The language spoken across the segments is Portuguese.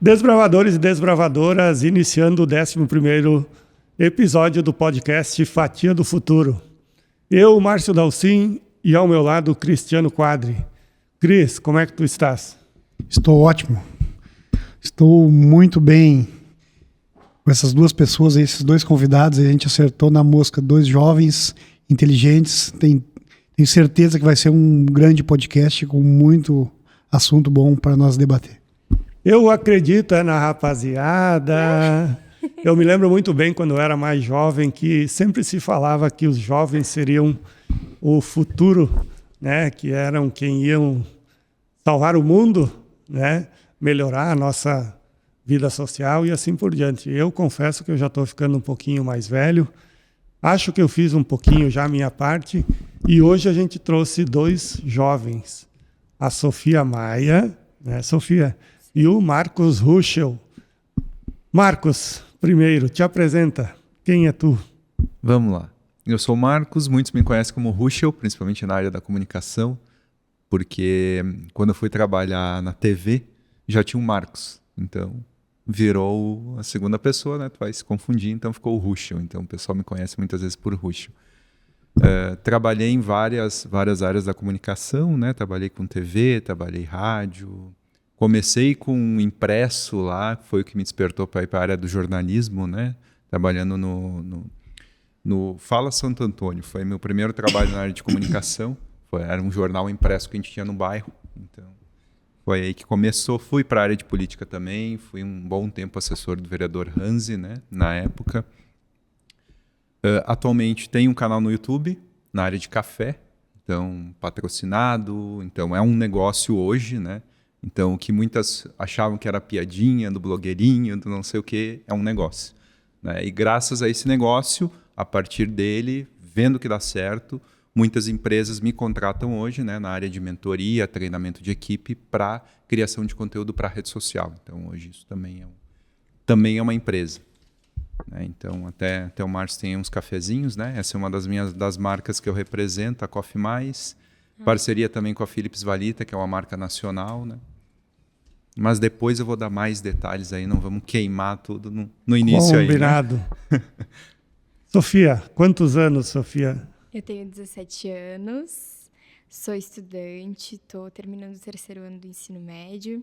Desbravadores e desbravadoras, iniciando o 11º episódio do podcast Fatia do Futuro. Eu, Márcio Dalcin, e ao meu lado, Cristiano Quadri. Cris, como é que tu estás? Estou ótimo. Estou muito bem com essas duas pessoas, esses dois convidados. A gente acertou na mosca, dois jovens, inteligentes. Tenho certeza que vai ser um grande podcast com muito assunto bom para nós debater. Eu acredito na rapaziada. Eu me lembro muito bem quando eu era mais jovem que sempre se falava que os jovens seriam o futuro, né? Que eram quem iam salvar o mundo, né? Melhorar a nossa vida social e assim por diante. Eu confesso que eu já estou ficando um pouquinho mais velho. Acho que eu fiz um pouquinho já a minha parte. E hoje a gente trouxe dois jovens. A Sofia Maia, né, Sofia? E o Marcos Ruschel. Marcos, primeiro, te apresenta. Quem é tu? Vamos lá. Eu sou o Marcos, muitos me conhecem como Ruschel, principalmente na área da comunicação, porque quando eu fui trabalhar na TV, já tinha um Marcos. Então, virou a segunda pessoa, né? Tu vai se confundir, então ficou o Ruschel. Então, o pessoal me conhece muitas vezes por Ruschel. Trabalhei em várias áreas da comunicação, né? Trabalhei com TV, trabalhei rádio. Comecei com um impresso lá, foi o que me despertou para ir para a área do jornalismo, né? Trabalhando no Fala Santo Antônio. Foi meu primeiro trabalho na área de comunicação. Era um jornal impresso que a gente tinha no bairro. Então, foi aí que começou. Fui para a área de política também. Fui um bom tempo assessor do vereador Hanzi, né? Na época. Atualmente tem um canal no YouTube, na área de café. Então, patrocinado. Então, é um negócio hoje, né? Então, o que muitas achavam que era piadinha, do blogueirinho, do não sei o quê, é um negócio, né? E graças a esse negócio, a partir dele, vendo que dá certo, muitas empresas me contratam hoje, né, na área de mentoria, treinamento de equipe para criação de conteúdo para rede social. Então, hoje isso também é uma empresa, né? Então, até o Márcio tem uns cafezinhos, né? Essa é uma das marcas que eu represento, a Coffee Mais. Parceria também com a Philips Valita, que é uma marca nacional, né? Mas depois eu vou dar mais detalhes aí, não vamos queimar tudo no início. Combinado. Aí, né? Sofia, quantos anos, Sofia? Eu tenho 17 anos, sou estudante, estou terminando o 3º ano do ensino médio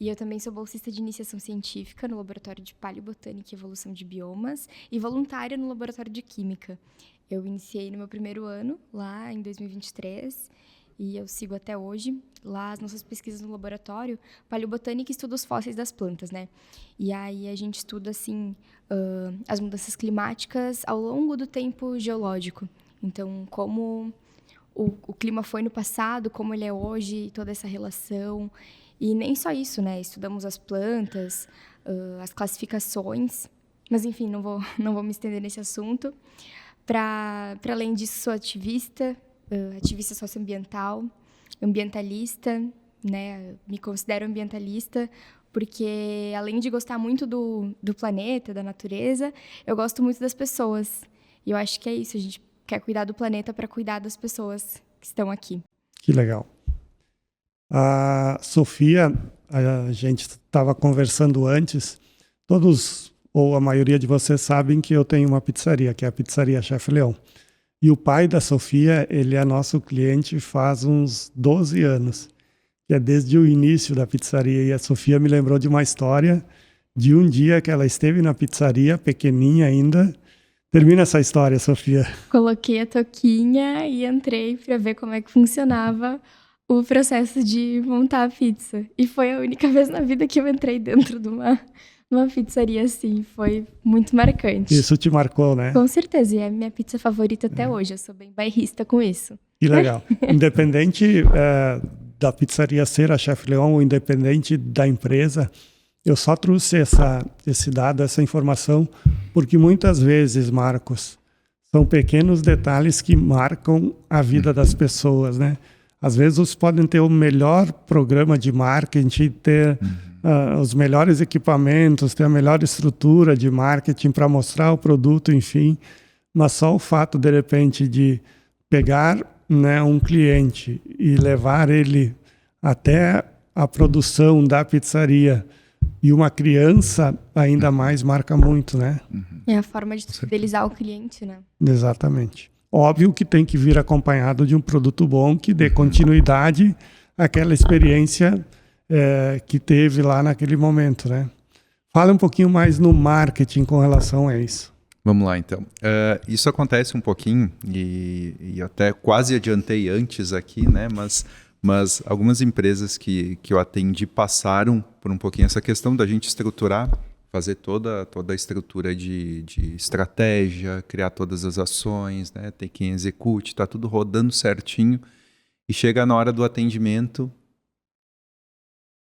e eu também sou bolsista de iniciação científica no Laboratório de Paleobotânica e Evolução de Biomas e voluntária no Laboratório de Química. Eu iniciei no meu primeiro ano, lá em 2023, e eu sigo até hoje. Lá, as nossas pesquisas no laboratório, paleobotânica estuda os fósseis das plantas, né? E aí a gente estuda, assim, as mudanças climáticas ao longo do tempo geológico. Então, como o clima foi no passado, como ele é hoje, toda essa relação. E nem só isso, né? Estudamos as plantas, as classificações. Mas, enfim, não vou me estender nesse assunto. Para além disso, sou ativista socioambiental, ambientalista, né? Me considero ambientalista porque, além de gostar muito do planeta, da natureza, eu gosto muito das pessoas. E eu acho que é isso, a gente quer cuidar do planeta para cuidar das pessoas que estão aqui. Que legal. A Sofia, a gente estava conversando antes, todos ou a maioria de vocês sabem que eu tenho uma pizzaria, que é a Pizzaria Chef Leão. E o pai da Sofia, ele é nosso cliente faz uns 12 anos, que é desde o início da pizzaria. E a Sofia me lembrou de uma história de um dia que ela esteve na pizzaria, pequenininha ainda. Termina essa história, Sofia. Coloquei a touquinha e entrei para ver como é que funcionava o processo de montar a pizza. E foi a única vez na vida que eu entrei dentro de uma pizzaria assim, foi muito marcante. Isso te marcou, né? Com certeza, e é a minha pizza favorita até hoje, eu sou bem bairrista com isso. Que legal. Independente da pizzaria ser a Chef Leão, ou independente da empresa, eu só trouxe esse dado, essa informação, porque muitas vezes, Marcos, são pequenos detalhes que marcam a vida das pessoas, né? Às vezes, vocês podem ter o melhor programa de marketing, ter os melhores equipamentos, ter a melhor estrutura de marketing para mostrar o produto, enfim. Mas só o fato, de repente, de pegar, né, um cliente e levar ele até a produção da pizzaria E uma criança ainda mais marca muito, né? É a forma de fidelizar o cliente, né? Exatamente. Óbvio que tem que vir acompanhado de um produto bom que dê continuidade àquela experiência que teve lá naquele momento, né? Fala um pouquinho mais no marketing com relação a isso. Vamos lá, então. Isso acontece um pouquinho, e até quase adiantei antes aqui, né? Mas algumas empresas que eu atendi passaram por um pouquinho essa questão da gente estruturar, fazer toda a estrutura de estratégia, criar todas as ações, né? Ter quem execute, tá tudo rodando certinho. E chega na hora do atendimento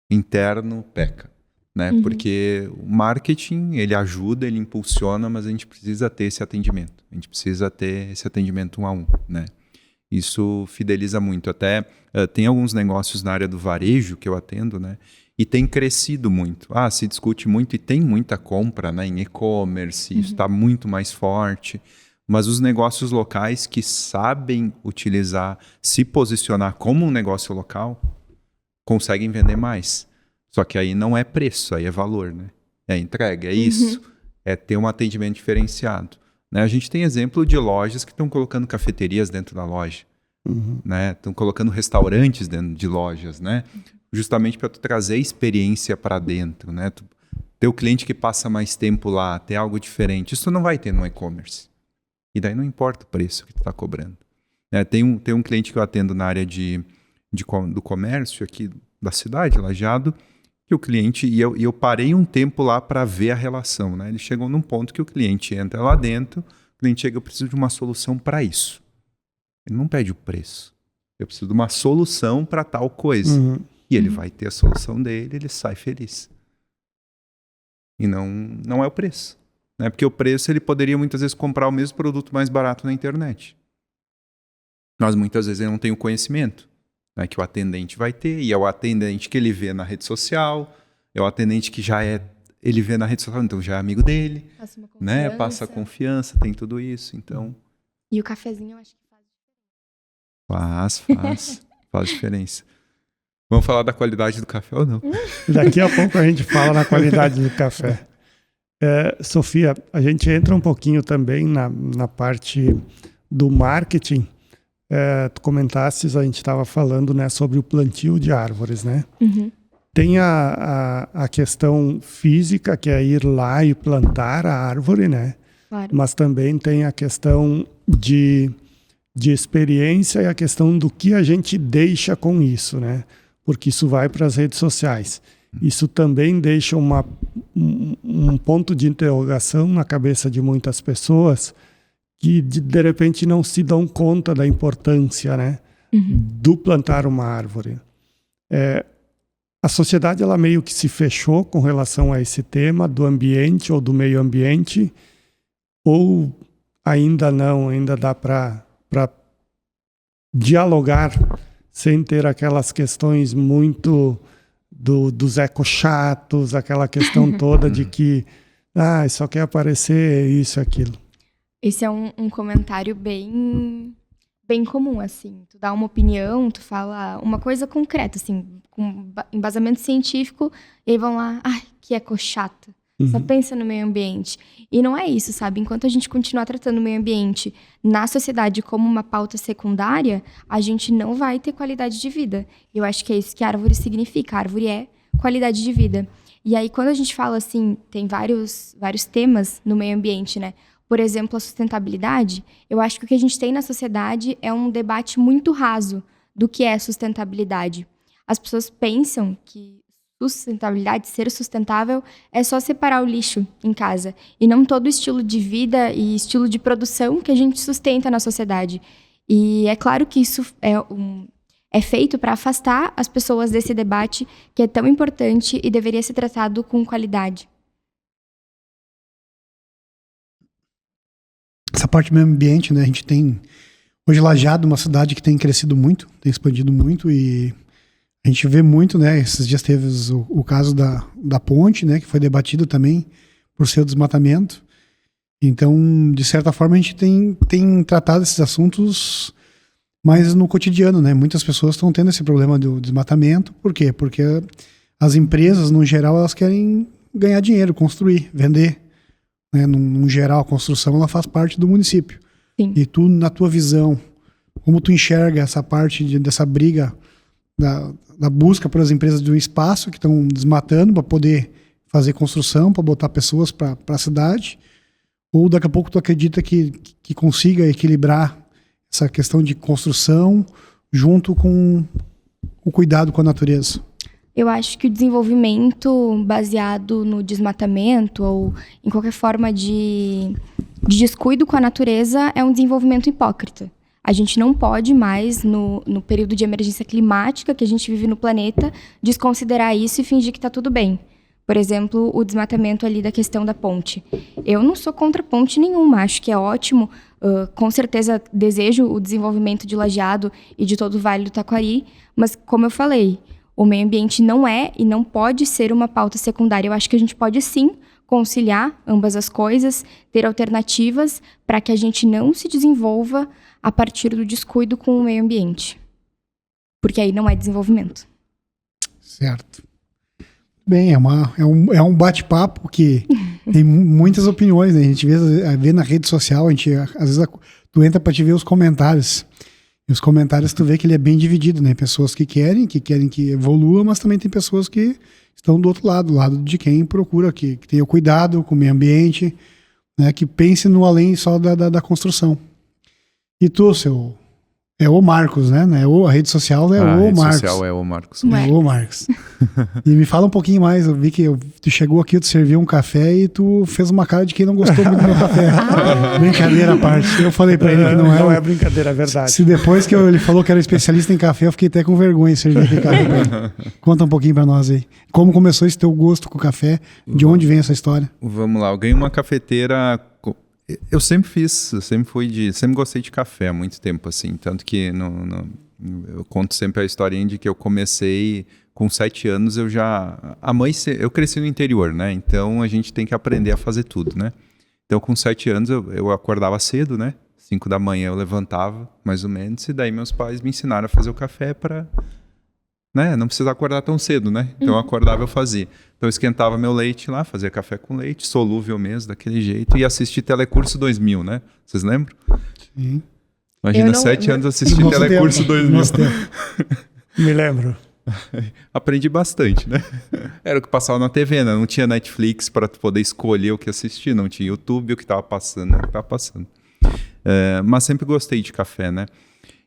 interno, peca. Né? Porque o marketing, ele ajuda, ele impulsiona, mas a gente precisa ter esse atendimento. A gente precisa ter esse atendimento 1 a 1, né? Isso fideliza muito. Até tem alguns negócios na área do varejo que eu atendo, né? E tem crescido muito. Se discute muito e tem muita compra, né? Em e-commerce, isso está muito mais forte. Mas os negócios locais que sabem utilizar, se posicionar como um negócio local, conseguem vender mais. Só que aí não é preço, aí é valor, né? É entrega, é isso. É ter um atendimento diferenciado. Né? A gente tem exemplo de lojas que estão colocando cafeterias dentro da loja. Né? Estão colocando restaurantes dentro de lojas, né? Justamente para tu trazer experiência para dentro. Né? Ter o cliente que passa mais tempo lá, ter algo diferente. Isso tu não vai ter no e-commerce. E daí não importa o preço que tu está cobrando. Tem um cliente que eu atendo na área do comércio aqui da cidade, Lajeado, que o cliente, e eu parei um tempo lá para ver a relação, né? Ele chegou num ponto que o cliente entra lá dentro, o cliente chega, eu preciso de uma solução para isso. Ele não pede o preço. Eu preciso de uma solução para tal coisa. E ele vai ter a solução dele, ele sai feliz. E não é o preço. Né? Porque o preço, ele poderia muitas vezes comprar o mesmo produto mais barato na internet. Mas muitas vezes ele não tem o conhecimento. Né, que o atendente vai ter, e é o atendente que ele vê na rede social, é o atendente que ele vê na rede social, então já é amigo dele, Passa uma confiança. né? Passa confiança, tem tudo isso, então... E o cafezinho eu acho que Faz diferença. Vamos falar da qualidade do café ou não? Daqui a pouco a gente fala na qualidade do café. Sofia, a gente entra um pouquinho também na parte do marketing. Tu comentasses, a gente estava falando, né, sobre o plantio de árvores, né? Tem a questão física, que é ir lá e plantar a árvore, né? Claro. Mas também tem a questão de experiência e a questão do que a gente deixa com isso, né? Porque isso vai para as redes sociais. Isso também deixa um ponto de interrogação na cabeça de muitas pessoas que de repente não se dão conta da importância, né, do plantar uma árvore. A sociedade, ela meio que se fechou com relação a esse tema do ambiente ou do meio ambiente, ou ainda não, ainda dá para dialogar sem ter aquelas questões muito dos ecochatos, aquela questão toda de que só quer aparecer isso, aquilo. Esse é um comentário bem comum, assim. Tu dá uma opinião, tu fala uma coisa concreta, assim, com embasamento científico, e aí vão lá, que ecochata. Só pensa no meio ambiente. E não é isso, sabe? Enquanto a gente continuar tratando o meio ambiente na sociedade como uma pauta secundária, a gente não vai ter qualidade de vida. Eu acho que é isso que a árvore significa. A árvore é qualidade de vida. E aí, quando a gente fala assim, tem vários temas no meio ambiente, né? Por exemplo, a sustentabilidade, eu acho que o que a gente tem na sociedade é um debate muito raso do que é sustentabilidade. As pessoas pensam que sustentabilidade, ser sustentável, é só separar o lixo em casa. E não todo o estilo de vida e estilo de produção que a gente sustenta na sociedade. E é claro que isso é feito para afastar as pessoas desse debate que é tão importante e deveria ser tratado com qualidade. Essa parte do meio ambiente, né? A gente tem hoje Lajeado, uma cidade que tem crescido muito, tem expandido muito, e a gente vê muito, né? Esses dias teve o caso da ponte, né? Que foi debatido também por seu desmatamento. Então, de certa forma, a gente tem tratado esses assuntos mais no cotidiano, né? Muitas pessoas estão tendo esse problema do desmatamento. Por quê? Porque as empresas, no geral, elas querem ganhar dinheiro, construir, vender. Né? No geral, a construção ela faz parte do município. Sim. E tu, na tua visão, como tu enxerga essa parte dessa briga da busca pelas empresas de um espaço que estão desmatando para poder fazer construção, para botar pessoas para a cidade? Ou daqui a pouco tu acredita que consiga equilibrar essa questão de construção junto com o cuidado com a natureza? Eu acho que o desenvolvimento baseado no desmatamento ou em qualquer forma de descuido com a natureza é um desenvolvimento hipócrita. A gente não pode mais, no período de emergência climática que a gente vive no planeta, desconsiderar isso e fingir que está tudo bem. Por exemplo, o desmatamento ali da questão da ponte. Eu não sou contra ponte nenhuma, acho que é ótimo. Com certeza desejo o desenvolvimento de Lajeado e de todo o Vale do Taquari, mas como eu falei, o meio ambiente não é e não pode ser uma pauta secundária. Eu acho que a gente pode sim conciliar ambas as coisas, ter alternativas para que a gente não se desenvolva a partir do descuido com o meio ambiente. Porque aí não é desenvolvimento. Certo. Bem, é um bate-papo que tem muitas opiniões, né? A gente vê na rede social, às vezes tu entra para te ver os comentários. E os comentários tu vê que ele é bem dividido, né? Pessoas que querem que evolua, mas também tem pessoas que estão do outro lado, do lado de quem procura, que tenha cuidado com o meio ambiente, né? Que pense no além só da construção. E tu, é o Marcos, né? A rede social é o Marcos. A rede social é o Marcos. É o Marcos. E me fala um pouquinho mais, eu vi que tu chegou aqui, tu serviu um café e tu fez uma cara de quem não gostou muito do meu café. Brincadeira à parte. Eu falei pra ele que não é brincadeira, é verdade. Se depois que ele falou que era especialista em café, eu fiquei até com vergonha de servir aquele café pra ele. Conta um pouquinho pra nós aí. Como começou esse teu gosto com o café? De onde vem essa história? Vamos lá, eu ganhei uma cafeteira. Eu sempre gostei de café há muito tempo, assim, tanto que eu conto sempre a historinha de que eu comecei com 7 anos, eu cresci no interior, né, então a gente tem que aprender a fazer tudo, né, então com 7 anos eu acordava cedo, né, 5 da manhã eu levantava, mais ou menos, e daí meus pais me ensinaram a fazer o café para, né, não precisa acordar tão cedo, né, então eu acordava, eu fazia. Então eu esquentava meu leite lá, fazia café com leite, solúvel mesmo, daquele jeito, e assisti Telecurso 2000, né? Vocês lembram? Sim. Imagina, 7 anos assistindo Telecurso 2000. Me lembro. Aprendi bastante, né? Era o que passava na TV, né? Não tinha Netflix para poder escolher o que assistir, não tinha YouTube, o que estava passando, mas sempre gostei de café, né?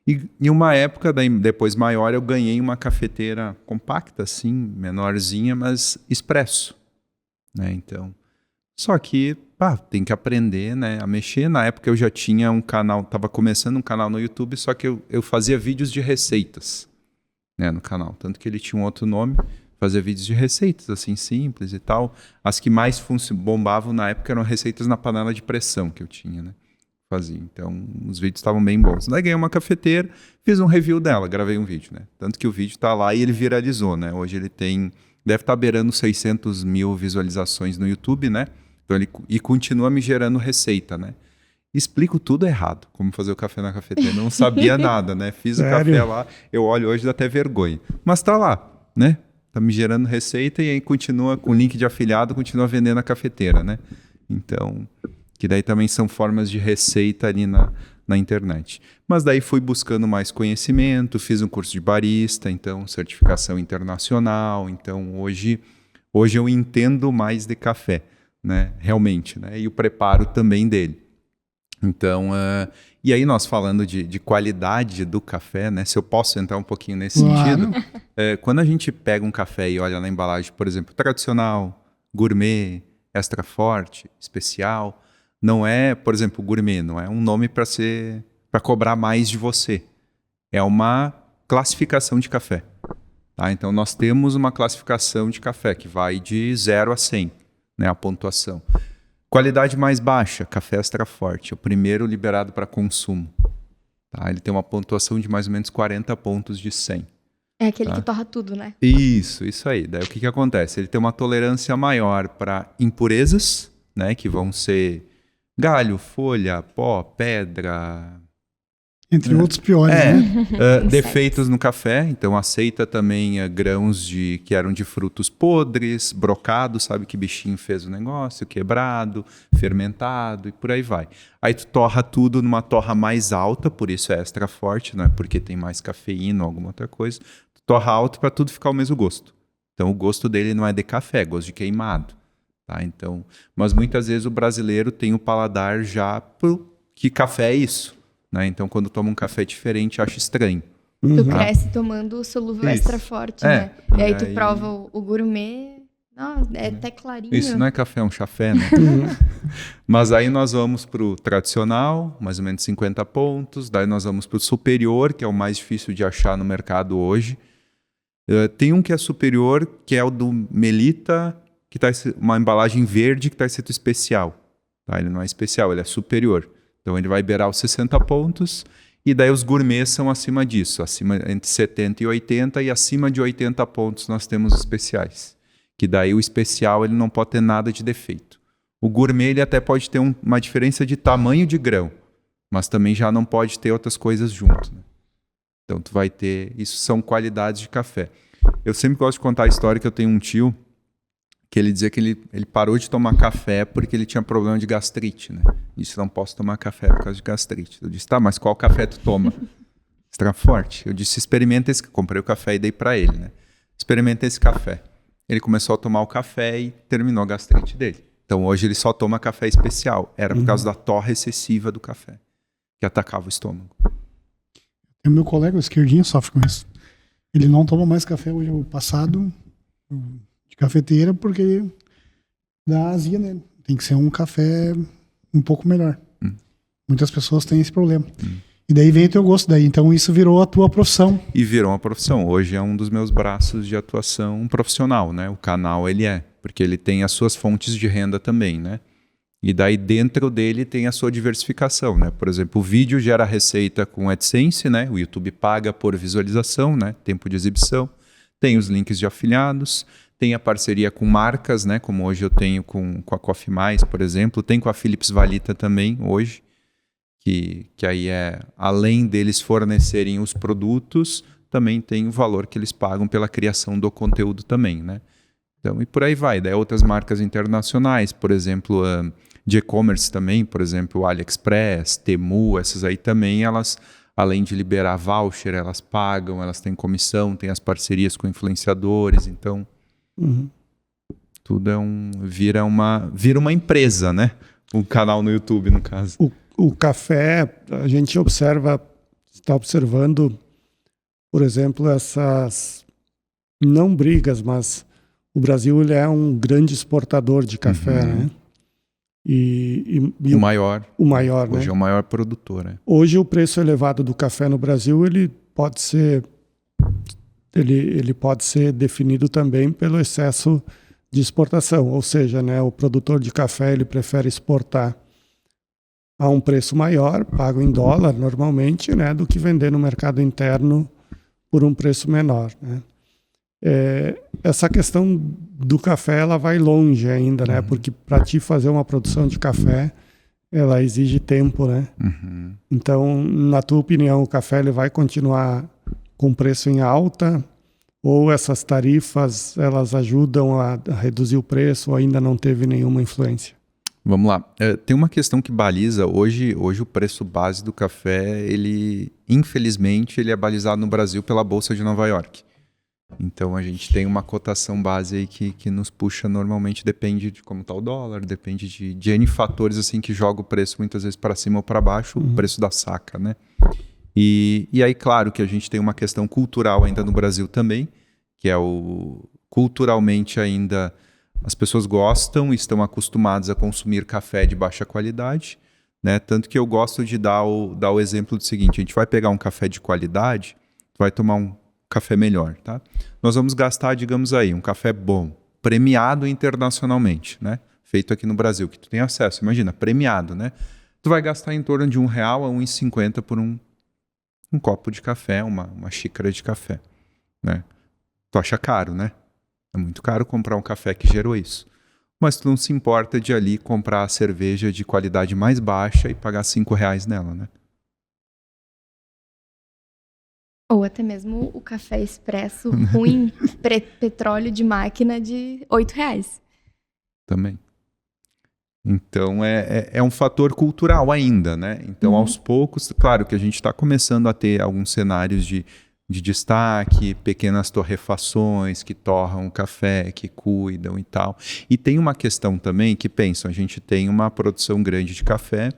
E em uma época, depois maior, eu ganhei uma cafeteira compacta, assim, menorzinha, mas expresso, né? Então, só que, tem que aprender, né, a mexer. Na época eu já tinha um canal, estava começando um canal no YouTube, só que eu fazia vídeos de receitas, né, no canal. Tanto que ele tinha um outro nome, fazia vídeos de receitas, assim, simples e tal. As que mais bombavam na época eram receitas na panela de pressão que eu tinha, né? Fazia. Então, os vídeos estavam bem bons. Daí ganhei uma cafeteira, fiz um review dela, gravei um vídeo, né? Tanto que o vídeo tá lá e ele viralizou, né? Hoje ele deve estar beirando 600 mil visualizações no YouTube, né? Então e continua me gerando receita, né? Explico tudo errado, como fazer o café na cafeteira. Não sabia nada, né? Fiz Sério? o café lá, eu olho hoje dá até vergonha. Mas tá lá, né? Tá me gerando receita e aí continua com link de afiliado, continua vendendo a cafeteira, né? Então, que daí também são formas de receita ali na internet. Mas daí fui buscando mais conhecimento, fiz um curso de barista, então certificação internacional. Então hoje eu entendo mais de café, né? Realmente, né? E o preparo também dele. Então, e aí nós falando de qualidade do café, né? Se eu posso entrar um pouquinho nesse sentido, quando a gente pega um café e olha na embalagem, por exemplo, tradicional, gourmet, extra forte, especial, não é, por exemplo, gourmet, não é um nome para cobrar mais de você. É uma classificação de café. Tá? Então nós temos uma classificação de café que vai de 0 a 100, né? A pontuação. Qualidade mais baixa, café extra forte, é o primeiro liberado para consumo. Tá? Ele tem uma pontuação de mais ou menos 40 pontos de 100. É aquele que torra tudo, né? Isso aí. Daí o que acontece? Ele tem uma tolerância maior para impurezas, né? Que vão ser galho, folha, pó, pedra, Entre outros piores, né? Defeitos no café, então aceita também grãos que eram de frutos podres, brocados, sabe que bichinho fez o negócio, quebrado, fermentado e por aí vai. Aí tu torra tudo numa torra mais alta, por isso é extra forte, não é porque tem mais cafeína ou alguma outra coisa. Tu torra alto para tudo ficar o mesmo gosto. Então o gosto dele não é de café, é gosto de queimado. Tá? Então, mas muitas vezes o brasileiro tem o paladar já que café é isso. Né? Então, quando toma um café diferente, acha estranho. Tu cresce tomando o solúvel extra forte, né? E aí tu prova o gourmet, é até clarinho. Isso não é café, é um chafé, né? Mas aí nós vamos pro tradicional, mais ou menos 50 pontos. Daí nós vamos pro superior, que é o mais difícil de achar no mercado hoje. Tem um que é superior, que é o do Melita, que tá uma embalagem verde que está escrito especial. Tá? Ele não é especial, ele é superior. Então ele vai beirar os 60 pontos e daí os gourmets são acima disso, entre 70 e 80 e acima de 80 pontos nós temos os especiais. Que daí o especial ele não pode ter nada de defeito. O gourmet ele até pode ter uma diferença de tamanho de grão, mas também já não pode ter outras coisas junto. Né? Então tu vai ter, isso são qualidades de café. Eu sempre gosto de contar a história que eu tenho um tio que ele dizia que ele parou de tomar café porque ele tinha problema de gastrite, né? Disse, não posso tomar café por causa de gastrite. Eu disse, tá, mas qual café tu toma? Extra forte. Eu disse, experimenta esse. Comprei o café e dei para ele, né? Experimenta esse café. Ele começou a tomar o café e terminou a gastrite dele. Então hoje ele só toma café especial. Era por causa da torra excessiva do café, que atacava o estômago. O meu colega, o esquerdinho, sofre com isso. Ele não toma mais café hoje, o passado de cafeteira, porque dá azia, né? Tem que ser um café um pouco melhor. Muitas pessoas têm esse problema. E daí vem o teu gosto daí. Então isso virou a tua profissão. E virou uma profissão. Hoje é um dos meus braços de atuação profissional, né? O canal ele porque ele tem as suas fontes de renda também, né? E daí dentro dele tem a sua diversificação, né? Por exemplo, o vídeo gera receita com AdSense, né? O YouTube paga por visualização, né? Tempo de exibição. Tem os links de afiliados. Tem a parceria com marcas, né? Como hoje eu tenho com a Coffee Mais, por exemplo. Tem com a Philips Valita também, hoje. Que aí além deles fornecerem os produtos, também tem o valor que eles pagam pela criação do conteúdo também, né? Então, e por aí vai. Daí outras marcas internacionais, por exemplo, de e-commerce também, por exemplo, o AliExpress, Temu, essas aí também, elas, além de liberar voucher, elas pagam, elas têm comissão, têm as parcerias com influenciadores, então... Tudo vira uma empresa, né? Um canal no YouTube, no caso. O café, a gente está observando, por exemplo, essas, não brigas, mas o Brasil ele é um grande exportador de café, né? O maior. O maior, hoje né? É o maior produtor, né? Hoje o preço elevado do café no Brasil, ele pode ser definido também pelo excesso de exportação, ou seja, né, o produtor de café ele prefere exportar a um preço maior, pago em dólar normalmente, né, do que vender no mercado interno por um preço menor, né? Essa questão do café ela vai longe ainda, né? Porque para ti fazer uma produção de café, ela exige tempo, né? Então, na tua opinião, o café ele vai continuar com preço em alta? Ou essas tarifas elas ajudam a reduzir o preço ou ainda não teve nenhuma influência? Vamos lá. Tem uma questão que baliza. Hoje o preço base do café, infelizmente, ele é balizado no Brasil pela Bolsa de Nova York. Então a gente tem uma cotação base aí que nos puxa normalmente, depende de como está o dólar, depende de N fatores assim, que joga o preço muitas vezes para cima ou para baixo, o preço da saca, né? E aí, claro que a gente tem uma questão cultural ainda no Brasil também, que é culturalmente ainda as pessoas gostam e estão acostumadas a consumir café de baixa qualidade, né? Tanto que eu gosto de dar o exemplo do seguinte: a gente vai pegar um café de qualidade, vai tomar um café melhor, tá? Nós vamos gastar, digamos aí, um café bom, premiado internacionalmente, né? Feito aqui no Brasil, que tu tem acesso, imagina, premiado, né? Tu vai gastar em torno de R$1 a R$1,50 por um copo de café, uma xícara de café, né? Tu acha caro, né? É muito caro comprar um café que gerou isso. Mas tu não se importa de ali comprar a cerveja de qualidade mais baixa e pagar R$5 nela, né? Ou até mesmo o café expresso ruim, petróleo de máquina de R$8. Também. Então, é um fator cultural ainda, né? Então, aos poucos, claro que a gente está começando a ter alguns cenários de destaque, pequenas torrefações que torram o café, que cuidam e tal. E tem uma questão também que pensam, a gente tem uma produção grande de café,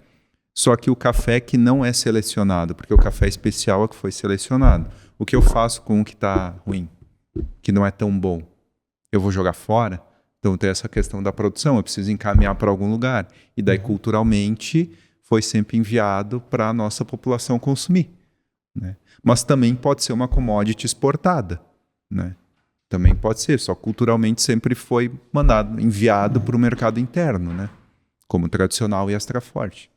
só que o café que não é selecionado, porque o café especial é que foi selecionado. O que eu faço com o que está ruim, que não é tão bom? Eu vou jogar fora? Então tem essa questão da produção, eu preciso encaminhar para algum lugar. E daí, culturalmente, foi sempre enviado para a nossa população consumir, né? Mas também pode ser uma commodity exportada, né? Também pode ser, só culturalmente sempre foi enviado para o mercado interno, né? Como tradicional e extra forte.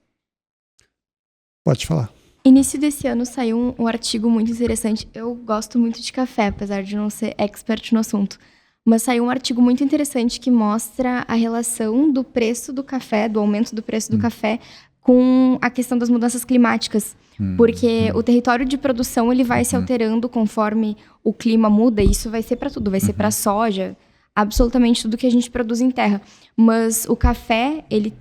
Pode falar. Início desse ano saiu um artigo muito interessante. Eu gosto muito de café, apesar de não ser expert no assunto. Mas saiu um artigo muito interessante que mostra a relação do preço do café, do aumento do preço do café, com a questão das mudanças climáticas. Porque o território de produção ele vai se alterando conforme o clima muda, e isso vai ser para tudo. Vai ser para soja, absolutamente tudo que a gente produz em terra. Mas o café, ele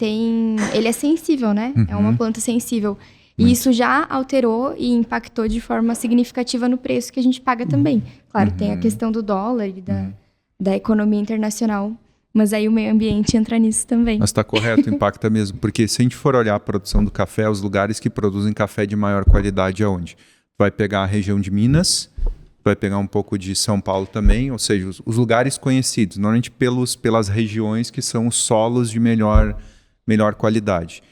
é sensível, né? É uma planta sensível. E isso já alterou e impactou de forma significativa no preço que a gente paga também. Claro, tem a questão do dólar e da economia internacional, mas aí o meio ambiente entra nisso também. Mas está correto, impacta mesmo. Porque se a gente for olhar a produção do café, os lugares que produzem café de maior qualidade é onde? Vai pegar a região de Minas, vai pegar um pouco de São Paulo também, ou seja, os lugares conhecidos, normalmente pelas regiões que são os solos de melhor qualidade.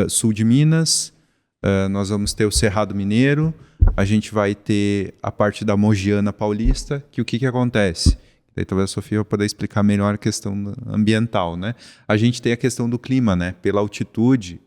Sul de Minas, nós vamos ter o Cerrado Mineiro, a gente vai ter a parte da Mogiana Paulista, que o que acontece? Daí talvez a Sofia vai poder explicar melhor a questão ambiental, né? A gente tem a questão do clima, né? Pela altitude,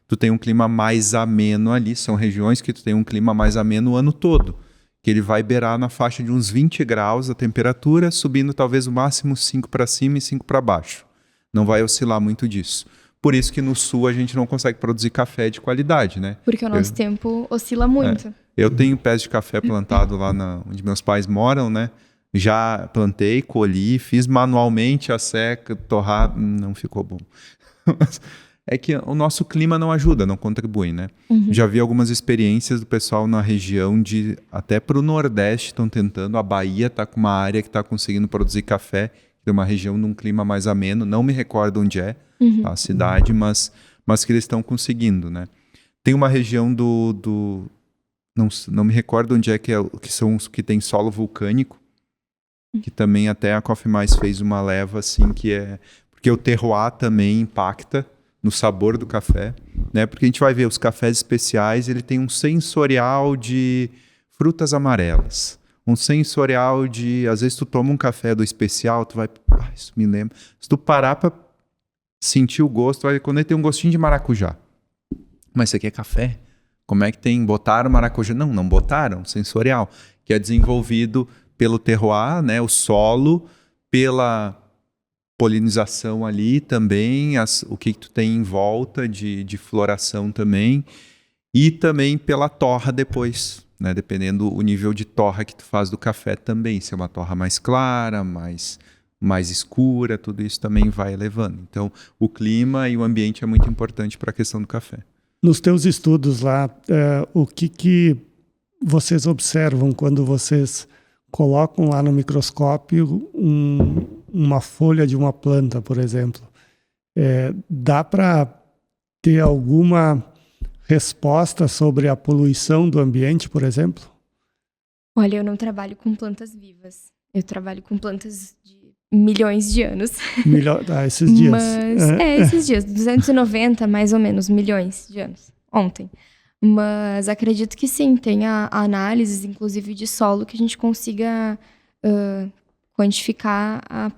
tu tem um clima mais ameno ali, são regiões que tu tem um clima mais ameno o ano todo, que ele vai beirar na faixa de uns 20 graus a temperatura, subindo talvez o máximo 5 para cima e 5 para baixo. Não vai oscilar muito disso. Por isso que no sul a gente não consegue produzir café de qualidade, né? Porque o nosso tempo oscila muito. Eu tenho pés de café plantado lá onde meus pais moram, né? Já plantei, colhi, fiz manualmente a seca, torrar, não ficou bom. É que o nosso clima não ajuda, não contribui, né? Já vi algumas experiências do pessoal na região até para o Nordeste estão tentando, a Bahia está com uma área que está conseguindo produzir café, tem uma região num clima mais ameno, não me recordo onde é a cidade, mas que eles estão conseguindo, né? Tem uma região não me recordo onde que são os que tem solo vulcânico, que também até a Coffee Mais fez uma leva assim, porque o terroir também impacta no sabor do café, né? Porque a gente vai ver os cafés especiais, ele tem um sensorial de frutas amarelas, um sensorial às vezes tu toma um café do especial, tu vai, isso me lembra, se tu parar para sentir o gosto, quando ele tem um gostinho de maracujá, mas isso aqui é café? Como é que botaram maracujá? Não botaram, sensorial, que é desenvolvido pelo terroir, né, o solo, pela polinização ali também, o que tu tem em volta de floração também, e também pela torra depois, né, dependendo o nível de torra que tu faz do café também, se é uma torra mais clara, mais escura, tudo isso também vai elevando. Então, o clima e o ambiente é muito importante para a questão do café. Nos teus estudos lá, o que vocês observam quando vocês colocam lá no microscópio uma folha de uma planta, por exemplo? Dá para ter alguma resposta sobre a poluição do ambiente, por exemplo? Olha, eu não trabalho com plantas vivas. Eu trabalho com plantas de milhões de anos. Esses dias. Mas, esses dias. 290, mais ou menos, milhões de anos. Ontem. Mas acredito que sim, tem análises, inclusive de solo, que a gente consiga quantificar a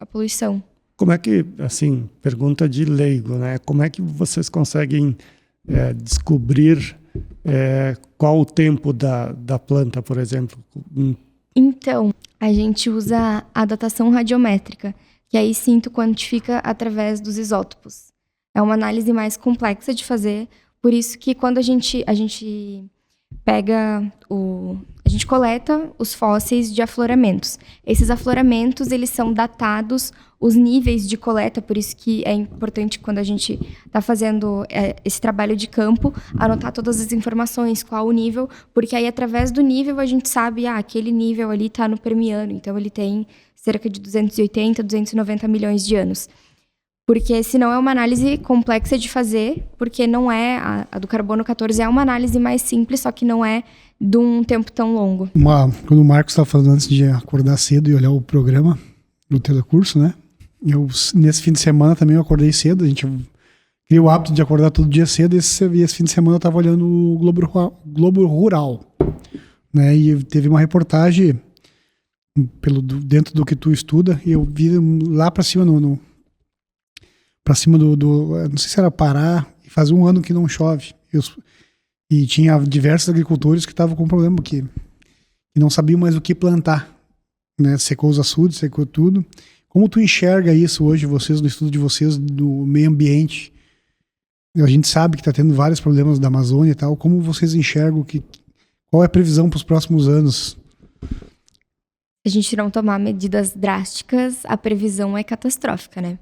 poluição. Como é que, assim, pergunta de leigo, né? Como é que vocês conseguem descobrir qual o tempo da planta, por exemplo? Então, a gente usa a datação radiométrica, que aí sim tu quantifica através dos isótopos. É uma análise mais complexa de fazer, por isso que quando a gente A gente coleta os fósseis de afloramentos. Esses afloramentos, eles são datados, os níveis de coleta, por isso que é importante quando a gente está fazendo esse trabalho de campo, anotar todas as informações, qual o nível, porque aí através do nível a gente sabe, aquele nível ali está no Permiano, então ele tem cerca de 280, 290 milhões de anos. Porque senão é uma análise complexa de fazer, porque não é, a do carbono 14 é uma análise mais simples, só que não é de um tempo tão longo. Quando o Marcos estava falando antes de acordar cedo e olhar o programa do telecurso, né? Nesse fim de semana também eu acordei cedo, a gente criou o hábito de acordar todo dia cedo, e esse fim de semana eu estava olhando o Globo Rural, né? E teve uma reportagem dentro do que tu estuda, e eu vi lá para cima para cima não sei se era Pará, e faz um ano que não chove. E tinha diversos agricultores que estavam com problema, que não sabiam mais o que plantar, né? Secou os açudes, secou tudo. Como tu enxerga isso hoje, vocês, no estudo de vocês, do meio ambiente? A gente sabe que está tendo vários problemas da Amazônia e tal. Como vocês enxergam, qual é a previsão para os próximos anos? Se a gente não tomar medidas drásticas, a previsão é catastrófica, né?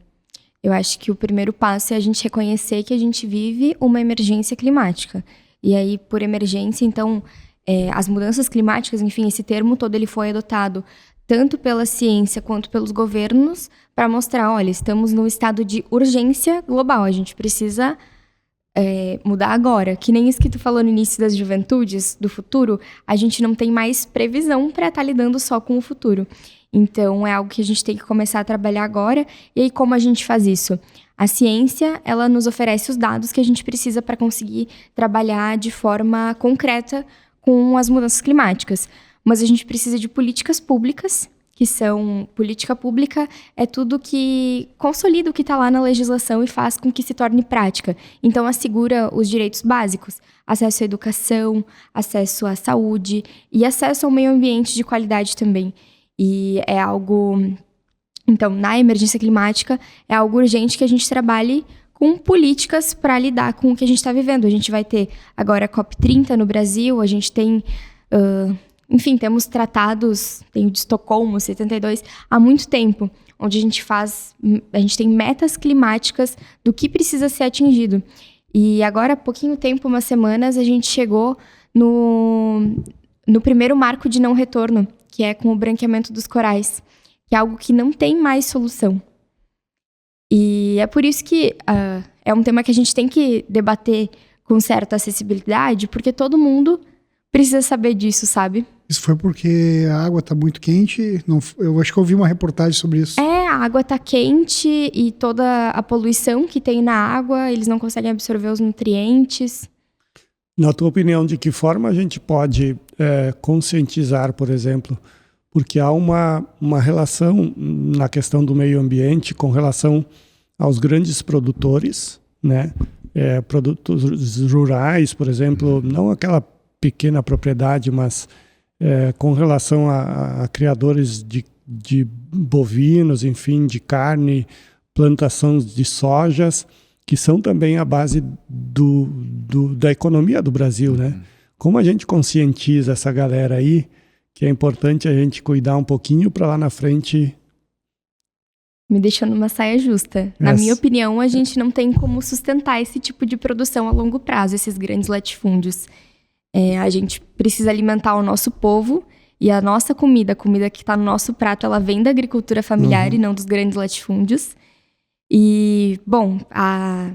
Eu acho que o primeiro passo é a gente reconhecer que a gente vive uma emergência climática. E aí, por emergência, então, as mudanças climáticas, enfim, esse termo todo ele foi adotado tanto pela ciência quanto pelos governos para mostrar, olha, estamos num estado de urgência global, a gente precisa mudar agora. Que nem isso que tu falou no início das juventudes, do futuro, a gente não tem mais previsão para estar lidando só com o futuro. Então, é algo que a gente tem que começar a trabalhar agora. E aí, como a gente faz isso? A ciência, ela nos oferece os dados que a gente precisa para conseguir trabalhar de forma concreta com as mudanças climáticas. Mas a gente precisa de políticas públicas, política pública é tudo que consolida o que está lá na legislação e faz com que se torne prática. Então, assegura os direitos básicos, acesso à educação, acesso à saúde e acesso ao meio ambiente de qualidade também. E é algo... Então, na emergência climática, é algo urgente que a gente trabalhe com políticas para lidar com o que a gente está vivendo. A gente vai ter agora a COP30 no Brasil, a gente tem... enfim, temos tratados, tem o de Estocolmo, 72, há muito tempo, onde a gente tem metas climáticas do que precisa ser atingido. E agora, há pouquinho tempo, umas semanas, a gente chegou no primeiro marco de não retorno, que é com o branqueamento dos corais, que é algo que não tem mais solução. E é por isso que é um tema que a gente tem que debater com certa acessibilidade, porque todo mundo precisa saber disso, sabe? Isso foi porque a água está muito quente? Eu acho que eu vi uma reportagem sobre isso. A água está quente e toda a poluição que tem na água, eles não conseguem absorver os nutrientes. Na tua opinião, de que forma a gente pode conscientizar, por exemplo, porque há uma relação na questão do meio ambiente com relação aos grandes produtores, né? Produtos rurais, por exemplo, não aquela pequena propriedade, mas com relação a criadores de bovinos, enfim, de plantação de sojas, que são também a base da economia do Brasil, né? Como a gente conscientiza essa galera aí, que é importante a gente cuidar um pouquinho para lá na frente... Me deixou numa saia justa. Na minha opinião, a gente não tem como sustentar esse tipo de produção a longo prazo, esses grandes latifúndios. A gente precisa alimentar o nosso povo e a nossa comida, a comida que está no nosso prato, ela vem da agricultura familiar e não dos grandes latifúndios. E, bom, a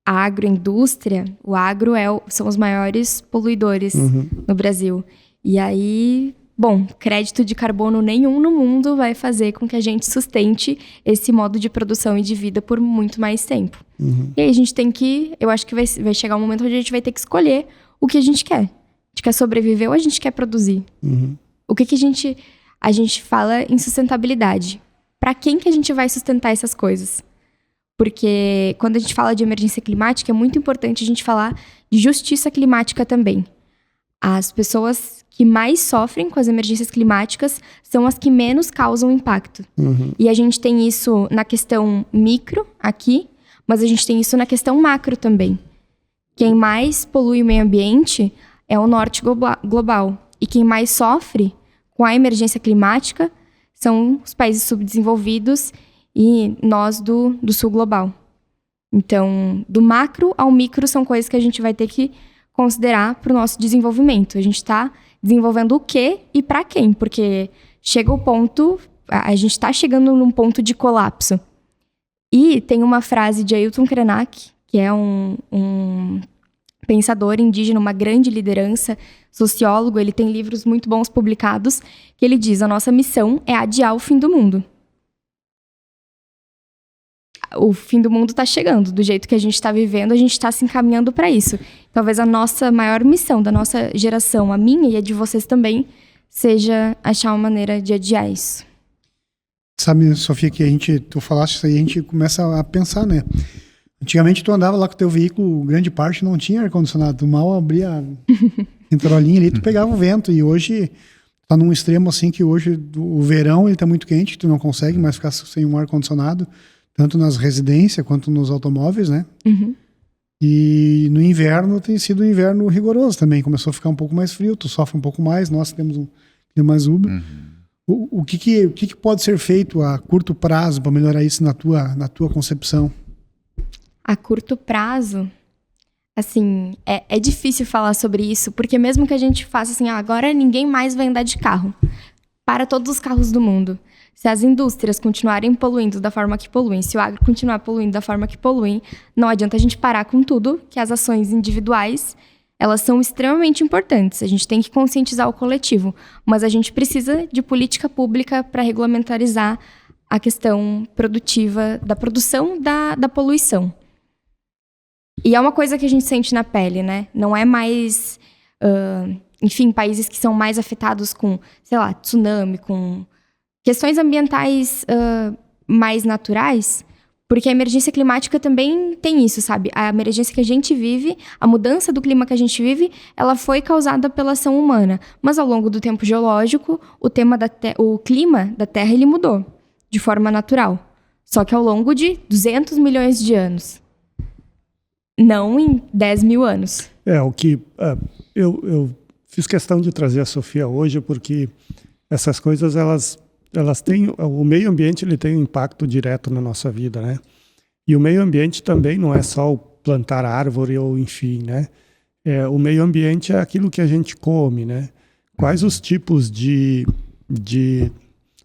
agroindústria, o agro são os maiores poluidores no Brasil. E aí, bom, crédito de carbono nenhum no mundo vai fazer com que a gente sustente esse modo de produção e de vida por muito mais tempo. E aí a gente tem que, eu acho que vai chegar um momento onde a gente vai ter que escolher o que a gente quer. A gente quer sobreviver ou a gente quer produzir? O que a gente fala em sustentabilidade? Para quem que a gente vai sustentar essas coisas? Porque quando a gente fala de emergência climática, é muito importante a gente falar de justiça climática também. As pessoas que mais sofrem com as emergências climáticas são as que menos causam impacto. E a gente tem isso na questão micro, aqui, mas a gente tem isso na questão macro também. Quem mais polui o meio ambiente é o norte global. E quem mais sofre com a emergência climática são os países subdesenvolvidos e nós do sul global. Então, do macro ao micro são coisas que a gente vai ter que considerar para o nosso desenvolvimento. A gente está desenvolvendo o quê e para quem? Porque chega o ponto, a gente está chegando num ponto de colapso. E tem uma frase de Ailton Krenak, que é um pensador indígena, uma grande liderança, sociólogo, ele tem livros muito bons publicados, que ele diz: a nossa missão é adiar o fim do mundo. O fim do mundo está chegando, do jeito que a gente está vivendo, a gente está se encaminhando para isso. Talvez a nossa maior missão da nossa geração, a minha e a de vocês também, seja achar uma maneira de adiar isso. Sabe, Sofia, que tu falaste isso aí, a gente começa a pensar, né? Antigamente tu andava lá com o teu veículo, grande parte não tinha ar-condicionado, tu mal abria a entrolinha ali, tu pegava o vento, e hoje tá num extremo assim que hoje o verão ele tá muito quente, tu não consegue mais ficar sem um ar-condicionado, tanto nas residências quanto nos automóveis, né? Uhum. E no inverno tem sido um inverno rigoroso também, começou a ficar um pouco mais frio, tu sofre um pouco mais, nós temos um clima mais úmido. O que pode ser feito a curto prazo para melhorar isso na tua concepção? A curto prazo, assim, é difícil falar sobre isso, porque mesmo que a gente faça assim, agora ninguém mais vai andar de carro, para todos os carros do mundo. Se as indústrias continuarem poluindo da forma que poluem, se o agro continuar poluindo da forma que poluem, não adianta a gente parar com tudo, que as ações individuais, elas são extremamente importantes. A gente tem que conscientizar o coletivo, mas a gente precisa de política pública para regulamentarizar a questão produtiva, da produção da poluição. E é uma coisa que a gente sente na pele, né? Não é mais, enfim, países que são mais afetados com, sei lá, tsunami, com questões ambientais mais naturais, porque a emergência climática também tem isso, sabe? A emergência que a gente vive, a mudança do clima que a gente vive, ela foi causada pela ação humana. Mas ao longo do tempo geológico, o clima da Terra ele mudou de forma natural. Só que ao longo de 200 milhões de anos. Não em 10 mil anos. Eu fiz questão de trazer a Sofia hoje porque essas coisas, elas têm, o meio ambiente ele tem um impacto direto na nossa vida, né? E o meio ambiente também não é só o plantar árvore ou enfim, né? O meio ambiente é aquilo que a gente come, né? Quais os tipos de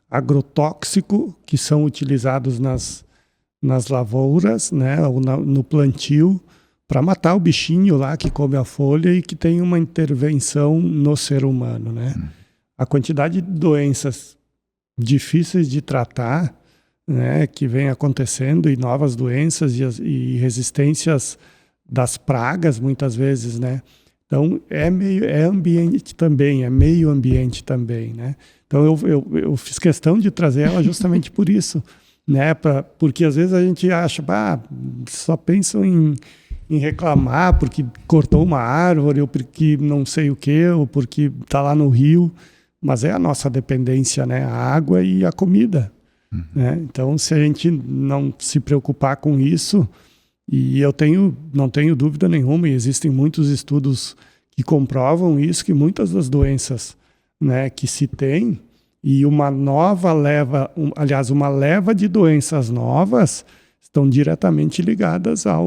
agrotóxico que são utilizados nas lavouras, né? Ou no plantio, para matar o bichinho lá que come a folha e que tem uma intervenção no ser humano, né? A quantidade de doenças difíceis de tratar, né, que vem acontecendo, e novas doenças e resistências das pragas muitas vezes, né? Então é ambiente também, é meio ambiente também, né? Então eu fiz questão de trazer ela justamente por isso, né? Porque às vezes a gente acha, só pensam em reclamar porque cortou uma árvore, ou porque não sei o quê, ou porque está lá no rio. Mas é a nossa dependência, né? A água e a comida. Né? Então, se a gente não se preocupar com isso, e não tenho dúvida nenhuma, e existem muitos estudos que comprovam isso, que muitas das doenças, né, que se tem, e uma leva de doenças novas, estão diretamente ligadas à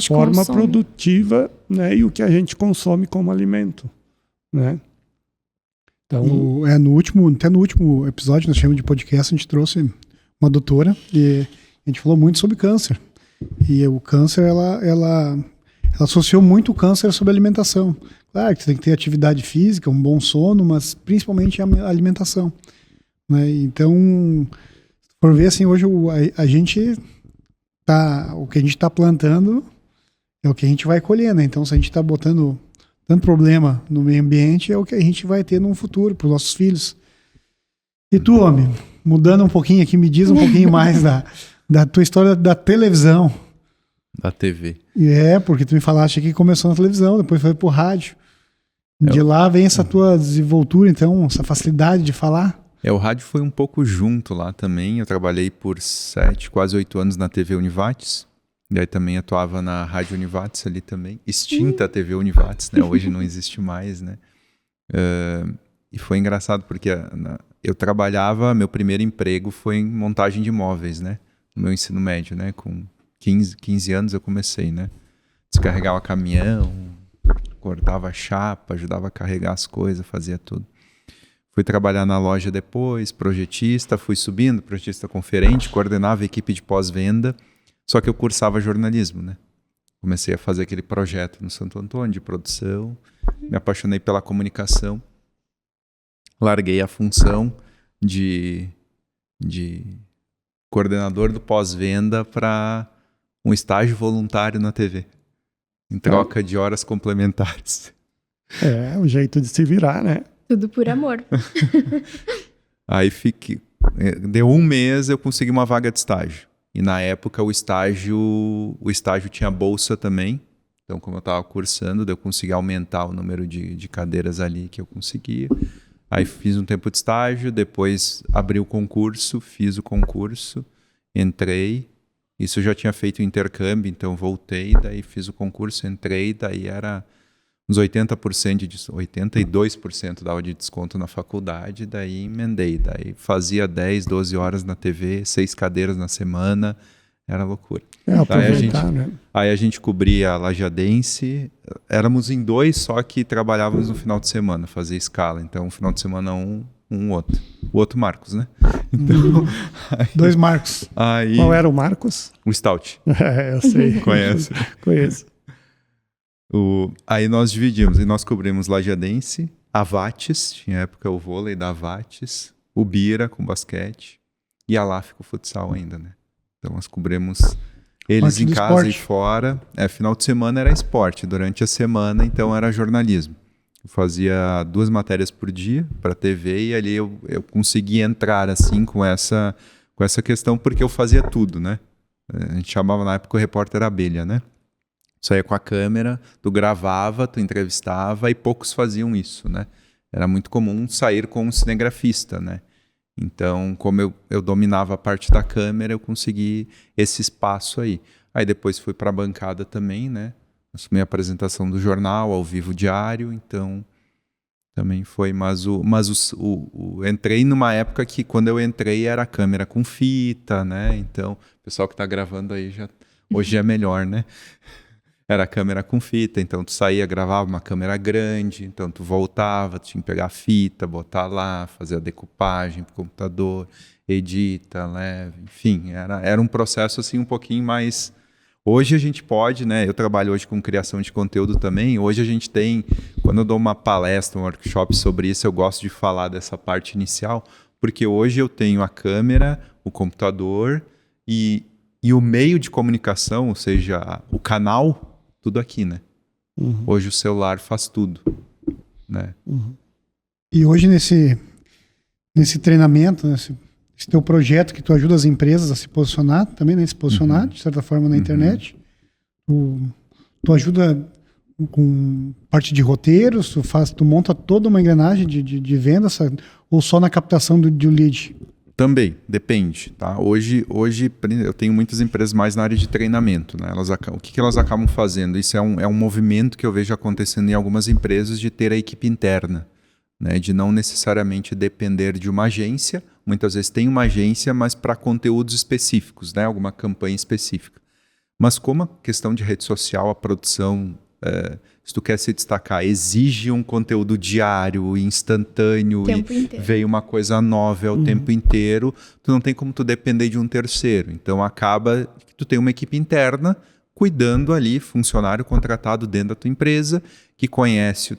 forma consome. Produtiva, né, e o que a gente consome como alimento, né? Então, até no último episódio nós chamamos de podcast, a gente trouxe uma doutora e a gente falou muito sobre câncer. E o câncer, ela associou muito o câncer sobre a alimentação. Claro que você tem que ter atividade física, um bom sono, mas principalmente a alimentação. Né? Então, por ver assim, hoje a gente o que a gente está plantando é o que a gente vai colher, né? Então, se a gente está botando tanto problema no meio ambiente, é o que a gente vai ter no futuro para os nossos filhos. E tu, homem, mudando um pouquinho aqui, me diz um pouquinho mais da tua história da televisão. Da TV. Porque tu me falaste que começou na televisão, depois foi pro rádio. De lá vem essa tua desenvoltura, então, essa facilidade de falar. O rádio foi um pouco junto lá também. Eu trabalhei por 7, quase 8 anos na TV Univates. E aí também atuava na Rádio Univates ali também. Extinta a TV Univates, né? Hoje não existe mais, né? E foi engraçado porque eu trabalhava, meu primeiro emprego foi em montagem de móveis, né? No meu ensino médio, né? Com 15 anos eu comecei, né? Descarregava caminhão, cortava chapa, ajudava a carregar as coisas, fazia tudo. Fui trabalhar na loja depois, projetista, fui subindo, projetista conferente, coordenava a equipe de pós-venda, só que eu cursava jornalismo, né? Comecei a fazer aquele projeto no Santo Antônio de produção, me apaixonei pela comunicação, larguei a função de coordenador do pós-venda para um estágio voluntário na TV, em troca de horas complementares. É, o jeito de se virar, né? Tudo por amor. Aí deu um mês, eu consegui uma vaga de estágio. E na época o estágio tinha bolsa também. Então, como eu estava cursando, eu consegui aumentar o número de cadeiras ali que eu conseguia. Aí fiz um tempo de estágio, depois abri o concurso, fiz o concurso, entrei. Isso eu já tinha feito o intercâmbio, então voltei, daí fiz o concurso, entrei, daí era uns 82% dava de desconto na faculdade, daí emendei. Daí fazia 10, 12 horas na TV, 6 cadeiras na semana, era loucura. Aí a gente cobria a Lajadense, éramos em 2, só que trabalhávamos no final de semana, fazia escala. Então, um final de semana outro. O outro Marcos, né? Então, 2 Marcos. Aí, qual era o Marcos? O Stout. Eu sei. Conhece? Conheço. Aí nós dividimos, e nós cobrimos Lajadense, a Vates, tinha época o vôlei da Vates, o Bira com basquete e a LAF com futsal ainda, né? Então nós cobrimos eles em casa e fora. Final de semana era esporte, durante a semana então era jornalismo. Eu fazia 2 matérias por dia para TV e ali eu consegui entrar assim com essa questão porque eu fazia tudo, né? A gente chamava na época o repórter abelha, né? Saía com a câmera, tu gravava, tu entrevistava e poucos faziam isso, né? Era muito comum sair com um cinegrafista, né? Então, como eu dominava a parte da câmera, eu consegui esse espaço aí. Aí depois fui para a bancada também, né? Assumi a apresentação do jornal, ao vivo diário, então também foi. Mas entrei numa época que quando eu entrei era câmera com fita, né? Então, o pessoal que está gravando aí hoje é melhor, né? Era câmera com fita, então tu saía, gravava uma câmera grande, então tu voltava, tu tinha que pegar a fita, botar lá, fazer a decupagem pro computador, edita, leva, enfim, era um processo assim um pouquinho mais... Hoje a gente pode, né, eu trabalho hoje com criação de conteúdo também, hoje a gente tem, quando eu dou uma palestra, um workshop sobre isso, eu gosto de falar dessa parte inicial, porque hoje eu tenho a câmera, o computador e o meio de comunicação, ou seja, o canal, tudo aqui, né? Uhum. Hoje o celular faz tudo, né? Uhum. E hoje nesse treinamento, nesse teu projeto que tu ajuda as empresas a se posicionar, também, né? Se posicionar, de certa forma, na internet. Tu ajuda com parte de roteiros, tu monta toda uma engrenagem de venda, ou só na captação do lead? Também, depende, tá? Hoje eu tenho muitas empresas mais na área de treinamento, né? O que elas acabam fazendo? Isso é um movimento que eu vejo acontecendo em algumas empresas de ter a equipe interna, né? De não necessariamente depender de uma agência. Muitas vezes tem uma agência, mas para conteúdos específicos, né? Alguma campanha específica. Mas como a questão de rede social, a produção... se tu quer se destacar, exige um conteúdo diário, instantâneo, veio uma coisa nova o tempo inteiro, tu não tem como tu depender de um terceiro. Então acaba que tu tem uma equipe interna cuidando ali, funcionário contratado dentro da tua empresa, que conhece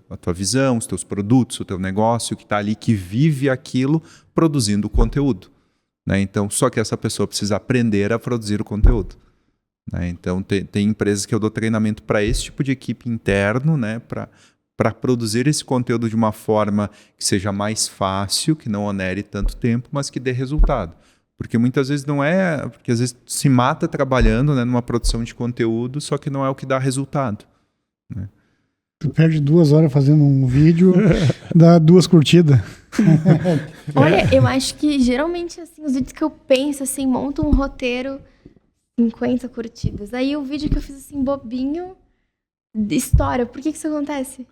a tua visão, os teus produtos, o teu negócio, que está ali, que vive aquilo produzindo o conteúdo, né? Então, só que essa pessoa precisa aprender a produzir o conteúdo. Então tem empresas que eu dou treinamento para esse tipo de equipe interno, né, para produzir esse conteúdo de uma forma que seja mais fácil, que não onere tanto tempo, mas que dê resultado. Porque muitas vezes porque às vezes se mata trabalhando, né, numa produção de conteúdo, só que não é o que dá resultado, né? Tu perde 2 horas fazendo um vídeo, dá 2 curtidas. Olha, eu acho que geralmente assim, os vídeos que eu penso assim, monto um roteiro 50 curtidas. Aí o vídeo que eu fiz assim, bobinho, estoura. Por que isso acontece?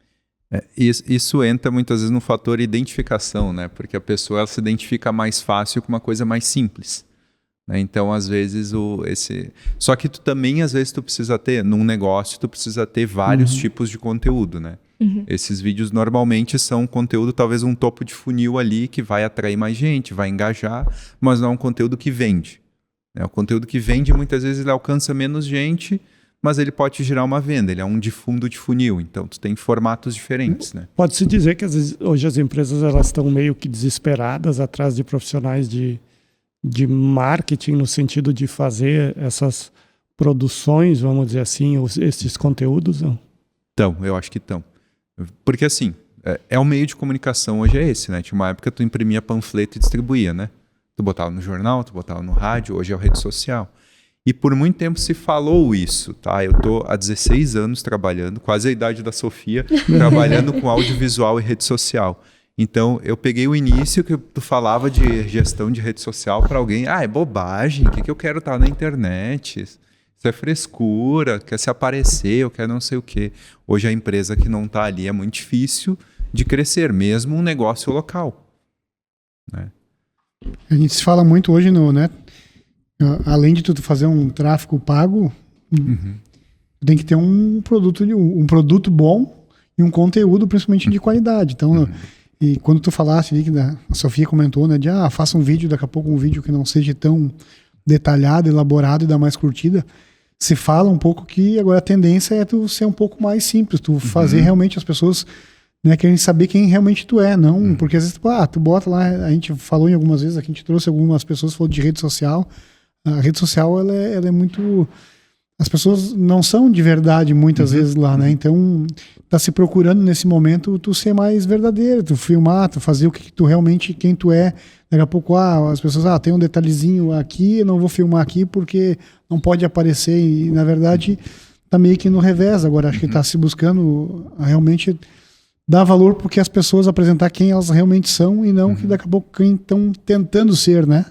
Isso entra muitas vezes no fator identificação, né? Porque a pessoa ela se identifica mais fácil com uma coisa mais simples. Né? Então, às vezes, Só que tu também, às vezes, tu precisa ter, num negócio, tu precisa ter vários tipos de conteúdo, né? Esses vídeos normalmente são conteúdo, talvez um topo de funil ali, que vai atrair mais gente, vai engajar, mas não é um conteúdo que vende. Né? O conteúdo que vende, muitas vezes, ele alcança menos gente, mas ele pode gerar uma venda, ele é um de fundo de funil, então tu tem formatos diferentes, né? Pode-se dizer que hoje as empresas elas estão meio que desesperadas atrás de profissionais de marketing, no sentido de fazer essas produções, vamos dizer assim, esses conteúdos? Não? Então, eu acho que estão. Porque assim, o meio de comunicação hoje é esse, né? Tinha uma época que tu imprimia panfleto e distribuía, né? Tu botava no jornal, tu botava no rádio, hoje é a rede social. E por muito tempo se falou isso, tá? Eu tô há 16 anos trabalhando, quase a idade da Sofia, trabalhando com audiovisual e rede social. Então, eu peguei o início que tu falava de gestão de rede social para alguém. Ah, é bobagem, o que eu quero estar na internet? Isso é frescura, quer se aparecer, eu quero não sei o quê. Hoje a empresa que não está ali é muito difícil de crescer, mesmo um negócio local. Né? A gente se fala muito hoje né? Além de tu fazer um tráfego pago, tem que ter um produto bom e um conteúdo principalmente de qualidade. Então, e quando tu falaste ali, que a Sofia comentou, né, de faça um vídeo, daqui a pouco um vídeo que não seja tão detalhado, elaborado e dar mais curtida, se fala um pouco que agora a tendência é tu ser um pouco mais simples, tu fazer realmente as pessoas, né, querem saber quem realmente tu é, não, porque às vezes tu bota lá, a gente falou em algumas vezes, aqui a gente trouxe algumas pessoas, falou de rede social, a rede social ela é muito, as pessoas não são de verdade muitas vezes lá, né, então tá se procurando nesse momento tu ser mais verdadeiro, tu filmar, tu fazer o que tu realmente, quem tu é. Daqui a pouco, as pessoas, tem um detalhezinho aqui, eu não vou filmar aqui porque não pode aparecer. E, na verdade, tá meio que no revés. Agora, acho que tá se buscando realmente dar valor porque as pessoas apresentar quem elas realmente são e não que daqui a pouco quem estão tentando ser, né?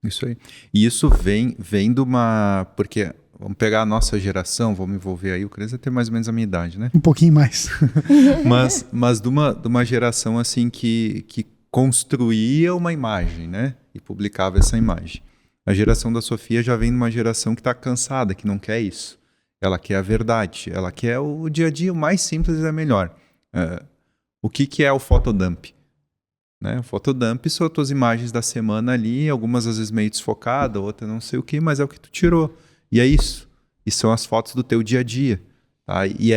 Isso aí. E isso vem de uma... Porque, vamos pegar a nossa geração, vamos envolver aí, o Cris vai ter mais ou menos a minha idade, né? Um pouquinho mais. mas de uma geração, assim, que construía uma imagem, né? E publicava essa imagem. A geração da Sofia já vem de uma geração que está cansada, que não quer isso. Ela quer a verdade. Ela quer o dia a dia, o mais simples é melhor. O que é o fotodump? Né? O fotodump são as tuas imagens da semana ali, algumas às vezes meio desfocadas, outras não sei o que, mas é o que tu tirou. E é isso. E são as fotos do teu dia a dia. Tá? E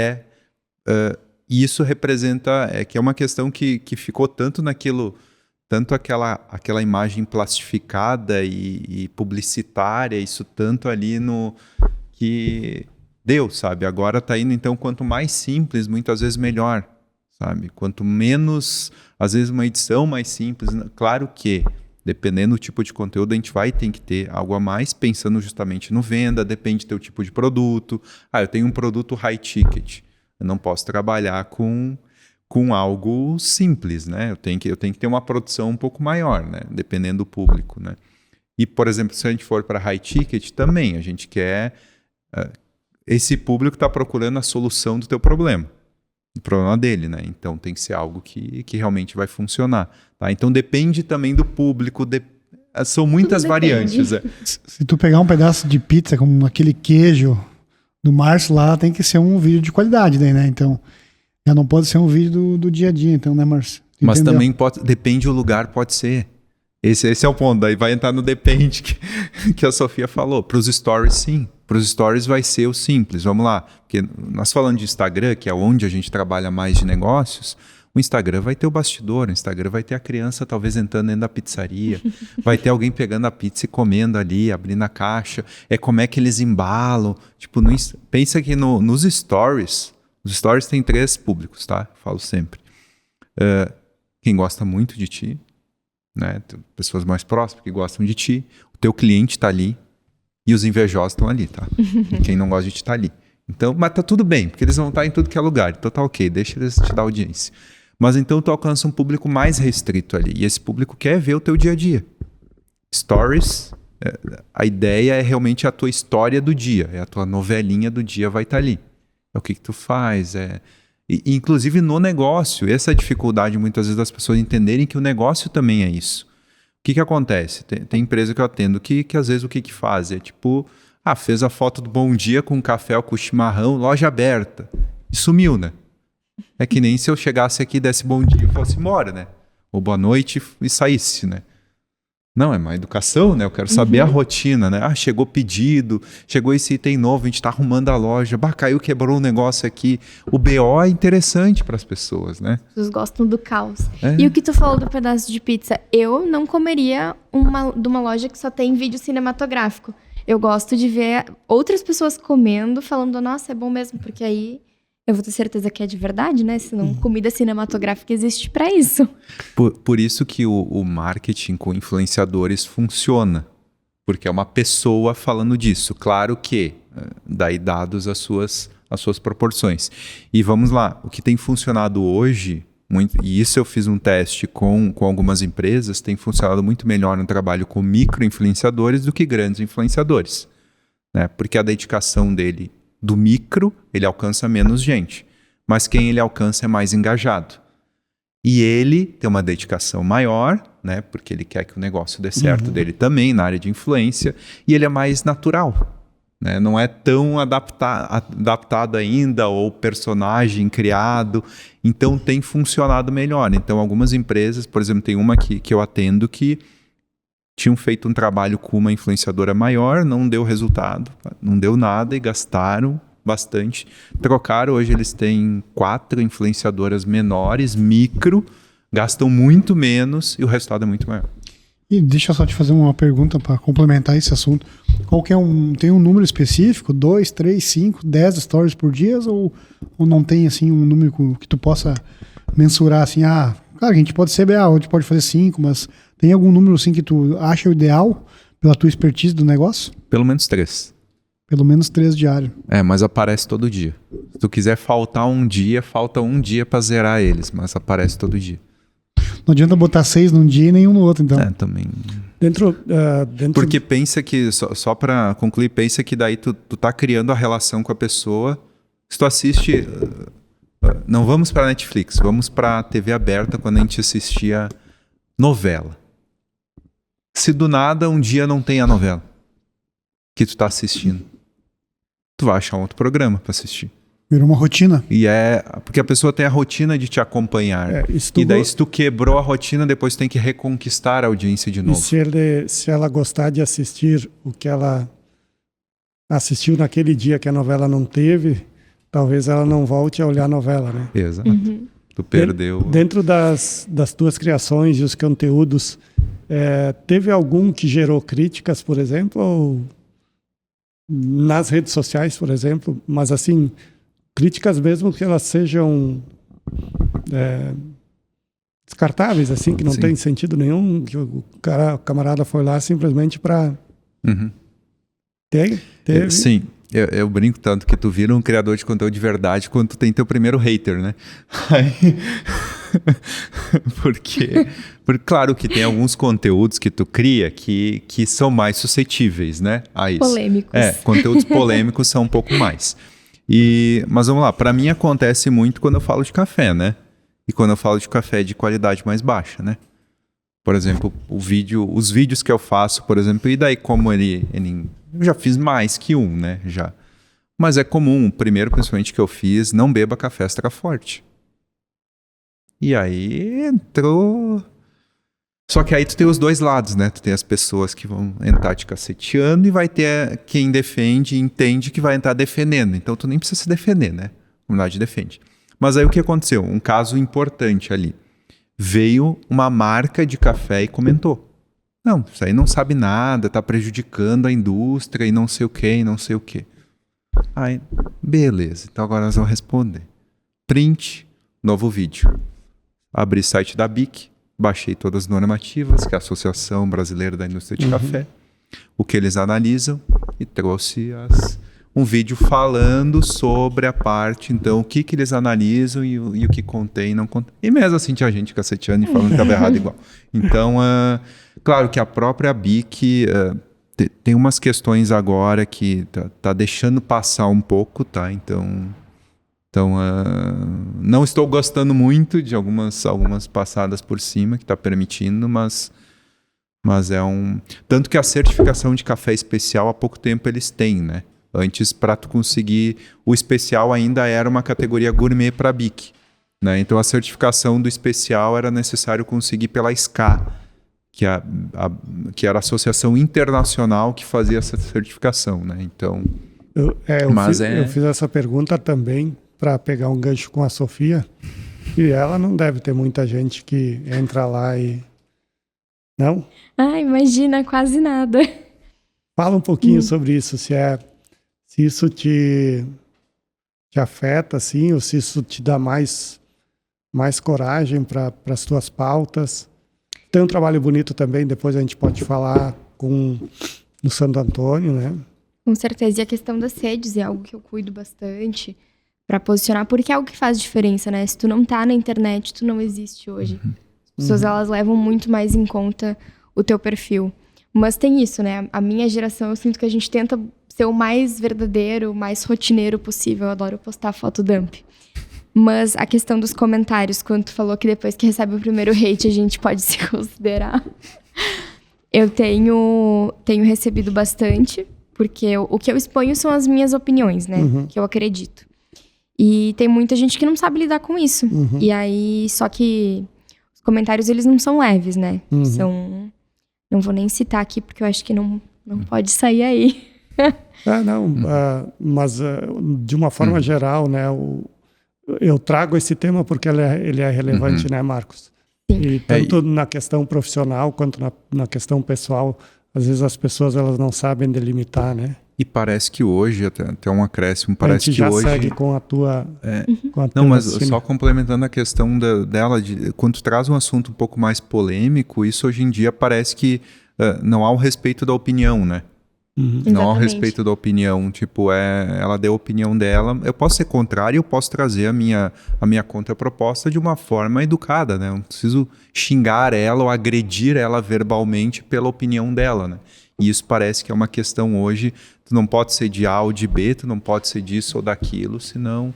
isso representa... que é uma questão que ficou tanto naquilo... Tanto aquela imagem plastificada e publicitária, isso tanto ali no... que deu, sabe? Agora tá indo, então, quanto mais simples, muitas vezes melhor, sabe? Quanto menos, às vezes uma edição mais simples. Claro que, dependendo do tipo de conteúdo, a gente vai ter que ter algo a mais, pensando justamente no venda, depende do teu tipo de produto. Eu tenho um produto high ticket, eu não posso trabalhar com algo simples, né? Eu tenho que ter uma produção um pouco maior, né? Dependendo do público, né? E, por exemplo, se a gente for para high ticket, também a gente quer... esse público está procurando a solução do teu problema, o problema dele, né? Então tem que ser algo que realmente vai funcionar, tá? Então depende também do público, são muitas variantes. Se tu pegar um pedaço de pizza como aquele queijo do Márcio lá, tem que ser um vídeo de qualidade, né? Então... já não pode ser um vídeo do dia a dia, então, né, Márcio? Mas também depende do lugar, pode ser. Esse é o ponto, daí vai entrar no depende que a Sofia falou. Para os stories, sim. Para os stories vai ser o simples, vamos lá. Porque nós falando de Instagram, que é onde a gente trabalha mais de negócios, o Instagram vai ter o bastidor, o Instagram vai ter a criança talvez entrando dentro da pizzaria, vai ter alguém pegando a pizza e comendo ali, abrindo a caixa, como é que eles embalam. Tipo, pensa que nos stories... Os stories têm 3 públicos, tá? Falo sempre. Quem gosta muito de ti, né? Pessoas mais próximas que gostam de ti. O teu cliente está ali e os invejosos estão ali, tá? E quem não gosta de ti está ali. Então, mas tá tudo bem, porque eles vão estar em tudo que é lugar. Então tá ok, deixa eles te dar audiência. Mas então tu alcança um público mais restrito ali. E esse público quer ver o teu dia a dia. Stories A ideia é realmente a tua história do dia, é a tua novelinha do dia vai estar ali. É o que tu faz, E, inclusive no negócio, essa é a dificuldade muitas vezes das pessoas entenderem que o negócio também é isso. O que acontece? Tem empresa que eu atendo que às vezes o que faz? É tipo, fez a foto do bom dia com café ou com chimarrão, loja aberta. E sumiu, né? É que nem se eu chegasse aqui, desse bom dia e fosse embora, né? Ou boa noite e saísse, né? Não, é uma educação, né? Eu quero saber a rotina, né? Chegou pedido, chegou esse item novo, a gente tá arrumando a loja. Caiu, quebrou um negócio aqui. O BO é interessante para as pessoas, né? As pessoas gostam do caos. E o que tu falou do pedaço de pizza? Eu não comeria de uma loja que só tem vídeo cinematográfico. Eu gosto de ver outras pessoas comendo, falando, nossa, é bom mesmo, porque aí eu vou ter certeza que é de verdade, né? Senão comida cinematográfica existe para isso. Por isso que o marketing com influenciadores funciona. Porque é uma pessoa falando disso. Claro que, daí dados as suas proporções. E vamos lá, o que tem funcionado hoje, e isso eu fiz um teste com algumas empresas, tem funcionado muito melhor no trabalho com micro-influenciadores do que grandes influenciadores. Né? Porque a dedicação dele do micro, ele alcança menos gente. Mas quem ele alcança é mais engajado. E ele tem uma dedicação maior, né? Porque ele quer que o negócio dê certo dele também, na área de influência. E ele é mais natural. Né? Não é tão adaptado ainda, ou personagem criado. Então tem funcionado melhor. Então algumas empresas, por exemplo, tem uma que eu atendo que tinham feito um trabalho com uma influenciadora maior, não deu resultado, não deu nada e gastaram bastante. Trocaram, hoje eles têm 4 influenciadoras menores, micro, gastam muito menos e o resultado é muito maior. E deixa eu só te fazer uma pergunta para complementar esse assunto. Tem um número específico? 2, 3, 5, 10 stories por dia? Ou não tem assim um número que tu possa mensurar assim, claro, a gente pode ser a gente pode fazer 5, mas tem algum número assim que tu acha o ideal pela tua expertise do negócio? Pelo menos 3. Pelo menos 3 diários. Mas aparece todo dia. Se tu quiser falta um dia para zerar eles, mas aparece todo dia. Não adianta botar 6 num dia e nenhum no outro, então. Também. Dentro... Porque pensa que, só para concluir, pensa que daí tu tá criando a relação com a pessoa. Se tu assiste... não vamos para Netflix, vamos para TV aberta quando a gente assistia novela. Se do nada um dia não tem a novela que tu tá assistindo, tu vai achar um outro programa para assistir. Virou uma rotina. E porque a pessoa tem a rotina de te acompanhar. E daí se tu quebrou a rotina, depois tu tem que reconquistar a audiência de novo. E se ela gostar de assistir o que ela assistiu naquele dia que a novela não teve, talvez ela não volte a olhar a novela, né? Exato. Tu perdeu. Dentro das tuas criações e os conteúdos, teve algum que gerou críticas, por exemplo, ou nas redes sociais, por exemplo, mas assim, críticas mesmo que elas sejam descartáveis, assim, que não tem sentido nenhum, que o camarada foi lá simplesmente para... Teve? Sim. Eu brinco tanto que tu vira um criador de conteúdo de verdade quando tu tem teu primeiro hater, né? Porque claro que tem alguns conteúdos que tu cria que são mais suscetíveis, né? A isso. Polêmicos. Conteúdos polêmicos são um pouco mais. Mas vamos lá, para mim acontece muito quando eu falo de café, né? E quando eu falo de café de qualidade mais baixa, né? Por exemplo, os vídeos que eu faço, por exemplo, e daí como eu já fiz mais que um, né? Já. Mas é comum, o primeiro principalmente que eu fiz, não beba café extra forte. E aí entrou... Só que aí tu tem os dois lados, né? Tu tem as pessoas que vão entrar te caceteando e vai ter quem defende e entende que vai entrar defendendo. Então tu nem precisa se defender, né? A comunidade defende. Mas aí o que aconteceu? Um caso importante ali. Veio uma marca de café e comentou. Não, isso aí não sabe nada, tá prejudicando a indústria e não sei o que, e não sei o que. Aí, beleza. Então agora nós vamos responder. Print, novo vídeo. Abri o site da BIC, baixei todas as normativas, que é a Associação Brasileira da Indústria de Café, o que eles analisam, e trouxe um vídeo falando sobre a parte, então, o que eles analisam e o que contém e não contém. E mesmo assim tinha gente caceteando e falando que estava errado igual. Então, claro que a própria BIC tem umas questões agora que tá deixando passar um pouco, tá? Então não estou gostando muito de algumas passadas por cima que está permitindo, mas é tanto que a certificação de café especial há pouco tempo eles têm, né? Antes, para tu conseguir o especial ainda era uma categoria gourmet para BIC, né? Então a certificação do especial era necessário conseguir pela SCA, que era a associação internacional que fazia essa certificação, né? Então, eu fiz essa pergunta também para pegar um gancho com a Sofia, e ela não deve ter muita gente que entra lá e... Não? Imagina, quase nada. Fala um pouquinho sobre isso, se isso te afeta, assim, ou se isso te dá mais coragem para as tuas pautas. Tem um trabalho bonito também, depois a gente pode falar no Santo Antônio, né? Com certeza, e a questão das redes é algo que eu cuido bastante para posicionar, porque é algo que faz diferença, né? Se tu não tá na internet, tu não existe hoje. As pessoas, elas levam muito mais em conta o teu perfil. Mas tem isso, né? A minha geração, eu sinto que a gente tenta ser o mais verdadeiro, o mais rotineiro possível. Eu adoro postar foto dump. Mas a questão dos comentários, quando tu falou que depois que recebe o primeiro hate, a gente pode se considerar. Eu tenho recebido bastante, porque o que eu exponho são as minhas opiniões, né? Que eu acredito. E tem muita gente que não sabe lidar com isso. E aí, só que os comentários, eles não são leves, né? Não vou nem citar aqui, porque eu acho que não pode sair aí. Mas de uma forma geral, né? Eu trago esse tema porque ele é relevante, né, Marcos? Sim. E tanto na questão profissional quanto na questão pessoal, às vezes as pessoas elas não sabem delimitar, né? E parece que hoje, até um acréscimo, parece que hoje... A gente já segue com a tua... Não, mas só complementando a questão dela, quando tu traz um assunto um pouco mais polêmico, isso hoje em dia parece que não há o respeito da opinião, né? Não há o respeito da opinião, tipo, ela deu a opinião dela, eu posso ser contrário, eu posso trazer a minha contraproposta de uma forma educada, né? Eu não preciso xingar ela ou agredir ela verbalmente pela opinião dela, né? E isso parece que é uma questão hoje, tu não pode ser de A ou de B, tu não pode ser disso ou daquilo, senão...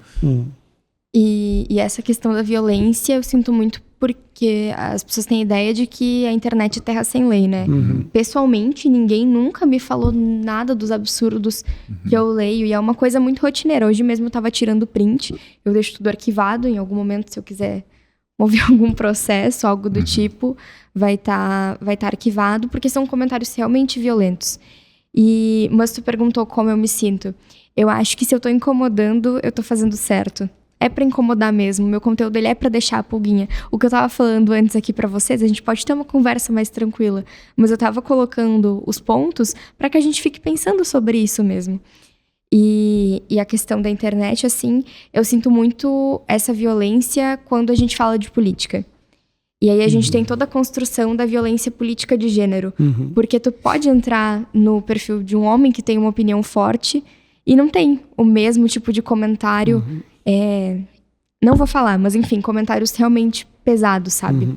E essa questão da violência eu sinto muito porque as pessoas têm a ideia de que a internet é terra sem lei, né? Pessoalmente, ninguém nunca me falou nada dos absurdos que eu leio. E é uma coisa muito rotineira. Hoje mesmo eu tava tirando print, eu deixo tudo arquivado. Em algum momento, se eu quiser mover algum processo, algo do tipo, vai tá arquivado, porque são comentários realmente violentos. Mas tu perguntou como eu me sinto. Eu acho que se eu tô incomodando, eu tô fazendo certo. É pra incomodar mesmo. Meu conteúdo ele é pra deixar a pulguinha. O que eu tava falando antes aqui pra vocês, a gente pode ter uma conversa mais tranquila, mas eu tava colocando os pontos pra que a gente fique pensando sobre isso mesmo. E a questão da internet, assim, eu sinto muito essa violência quando a gente fala de política. E aí a gente tem toda a construção da violência política de gênero. Porque tu pode entrar no perfil de um homem que tem uma opinião forte e não tem o mesmo tipo de comentário. Não vou falar, mas enfim, comentários realmente pesados, sabe?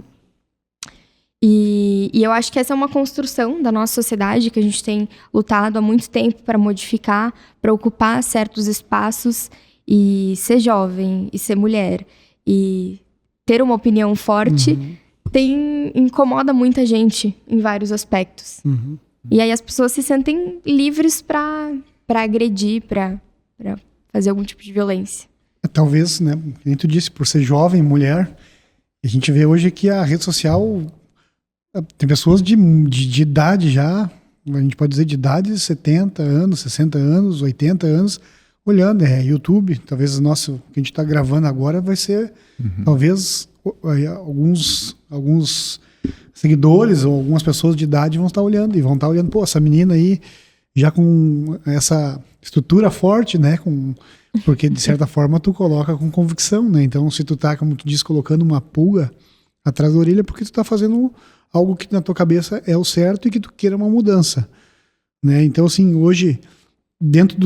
E eu acho que essa é uma construção da nossa sociedade que a gente tem lutado há muito tempo para modificar, para ocupar certos espaços e ser jovem, e ser mulher, e ter uma opinião forte incomoda muita gente em vários aspectos. E aí as pessoas se sentem livres para agredir, para fazer algum tipo de violência. Talvez, né, como tu disse, por ser jovem, mulher, a gente vê hoje que a rede social tem pessoas de idade já, a gente pode dizer de idade de 70 anos, 60 anos, 80 anos, olhando, YouTube, talvez o nosso, que a gente está gravando agora vai ser, talvez alguns seguidores ou algumas pessoas de idade vão estar olhando, pô, essa menina aí, já com essa estrutura forte, né, porque de certa forma tu coloca com convicção, né, então se tu tá, como tu diz, colocando uma pulga atrás da orelha, porque tu tá fazendo algo que na tua cabeça é o certo e que tu queira uma mudança, né, então assim, hoje, dentro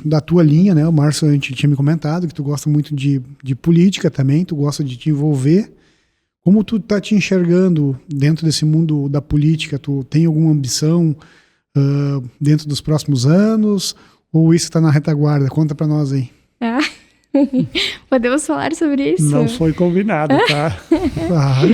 da tua linha, né, o Márcio, a gente tinha me comentado que tu gosta muito de política também, tu gosta de te envolver, como tu tá te enxergando dentro desse mundo da política, tu tem alguma ambição, dentro dos próximos anos? Ou isso está na retaguarda? Conta para nós aí. Ah. Podemos falar sobre isso? Não foi combinado, tá? Claro.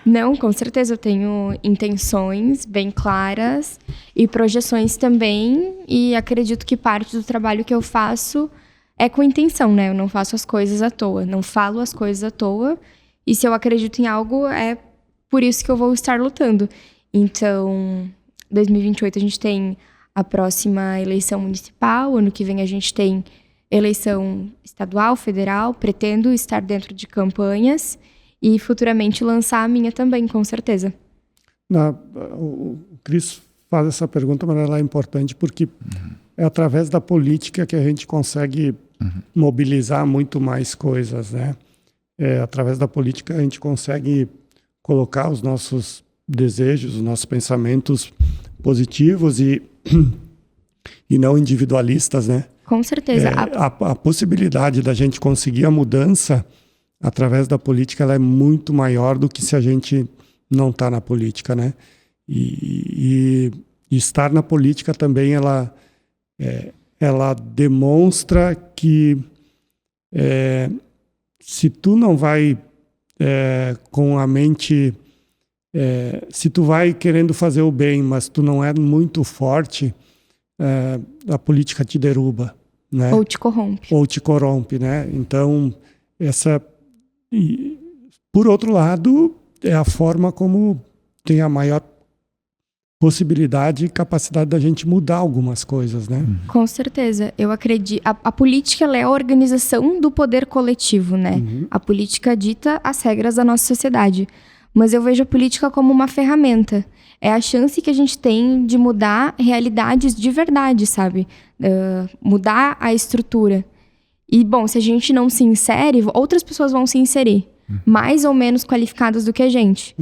Não, com certeza eu tenho intenções bem claras e projeções também, e acredito que parte do trabalho que eu faço é com intenção, né? Eu não faço as coisas à toa, não falo as coisas à toa, e se eu acredito em algo, é por isso que eu vou estar lutando. Então, 2028 a gente tem a próxima eleição municipal, ano que vem a gente tem eleição estadual, federal, pretendo estar dentro de campanhas e futuramente lançar a minha também, com certeza. O Cris faz essa pergunta, mas ela é importante porque é através da política que a gente consegue mobilizar muito mais coisas, né? Através da política a gente consegue colocar os nossos desejos, os nossos pensamentos positivos e não individualistas, né? Com certeza. A possibilidade da gente conseguir a mudança através da política ela é muito maior do que se a gente não está na política, né? E estar na política também ela demonstra que se tu não vai com a mente, se tu vai querendo fazer o bem, mas tu não é muito forte, a política te derruba, né? Ou te corrompe. Ou te corrompe, né? Então, por outro lado, é a forma como tem a maior possibilidade e capacidade da gente mudar algumas coisas, né? Com certeza. Eu acredito. A política ela é a organização do poder coletivo, né? A política dita as regras da nossa sociedade. Mas eu vejo a política como uma ferramenta. É a chance que a gente tem de mudar realidades de verdade, sabe? Mudar a estrutura. E, bom, se a gente não se insere, outras pessoas vão se inserir. Mais ou menos qualificadas do que a gente.